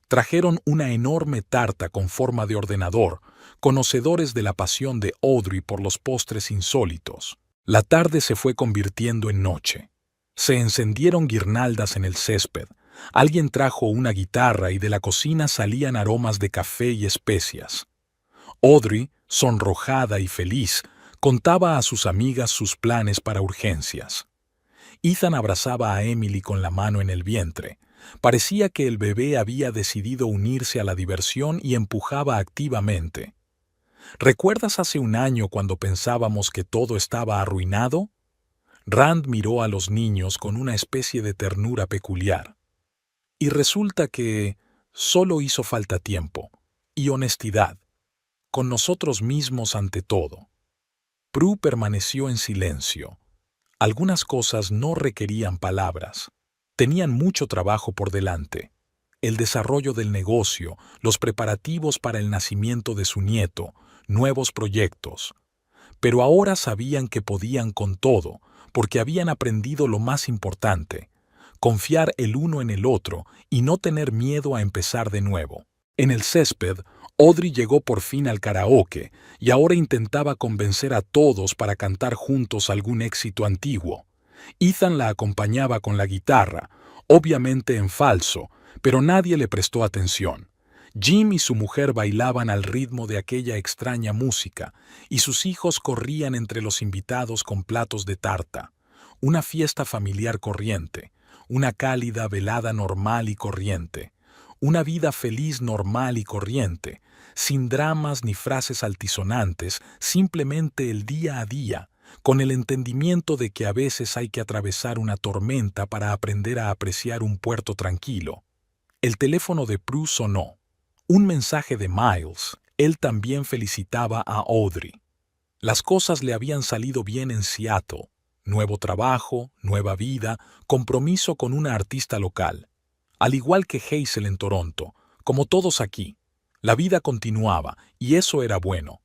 Trajeron una enorme tarta con forma de ordenador, conocedores de la pasión de Audrey por los postres insólitos. La tarde se fue convirtiendo en noche. Se encendieron guirnaldas en el césped. Alguien trajo una guitarra y de la cocina salían aromas de café y especias. Audrey, sonrojada y feliz, contaba a sus amigas sus planes para urgencias. Ethan abrazaba a Emily con la mano en el vientre. Parecía que el bebé había decidido unirse a la diversión y empujaba activamente. ¿Recuerdas hace un año cuando pensábamos que todo estaba arruinado? Rand miró a los niños con una especie de ternura peculiar. Y resulta que solo hizo falta tiempo y honestidad, con nosotros mismos ante todo. Prue permaneció en silencio. Algunas cosas no requerían palabras. Tenían mucho trabajo por delante. El desarrollo del negocio, los preparativos para el nacimiento de su nieto, nuevos proyectos. Pero ahora sabían que podían con todo, porque habían aprendido lo más importante: confiar el uno en el otro y no tener miedo a empezar de nuevo. En el césped, Audrey llegó por fin al karaoke y ahora intentaba convencer a todos para cantar juntos algún éxito antiguo. Ethan la acompañaba con la guitarra, obviamente en falso, pero nadie le prestó atención. Jim y su mujer bailaban al ritmo de aquella extraña música, y sus hijos corrían entre los invitados con platos de tarta. Una fiesta familiar corriente, una cálida velada normal y corriente. Una vida feliz normal y corriente, sin dramas ni frases altisonantes, simplemente el día a día, con el entendimiento de que a veces hay que atravesar una tormenta para aprender a apreciar un puerto tranquilo. El teléfono de Prue sonó. Un mensaje de Miles. Él también felicitaba a Audrey. Las cosas le habían salido bien en Seattle. Nuevo trabajo, nueva vida, compromiso con una artista local. Al igual que Hazel en Toronto, como todos aquí, la vida continuaba y eso era bueno.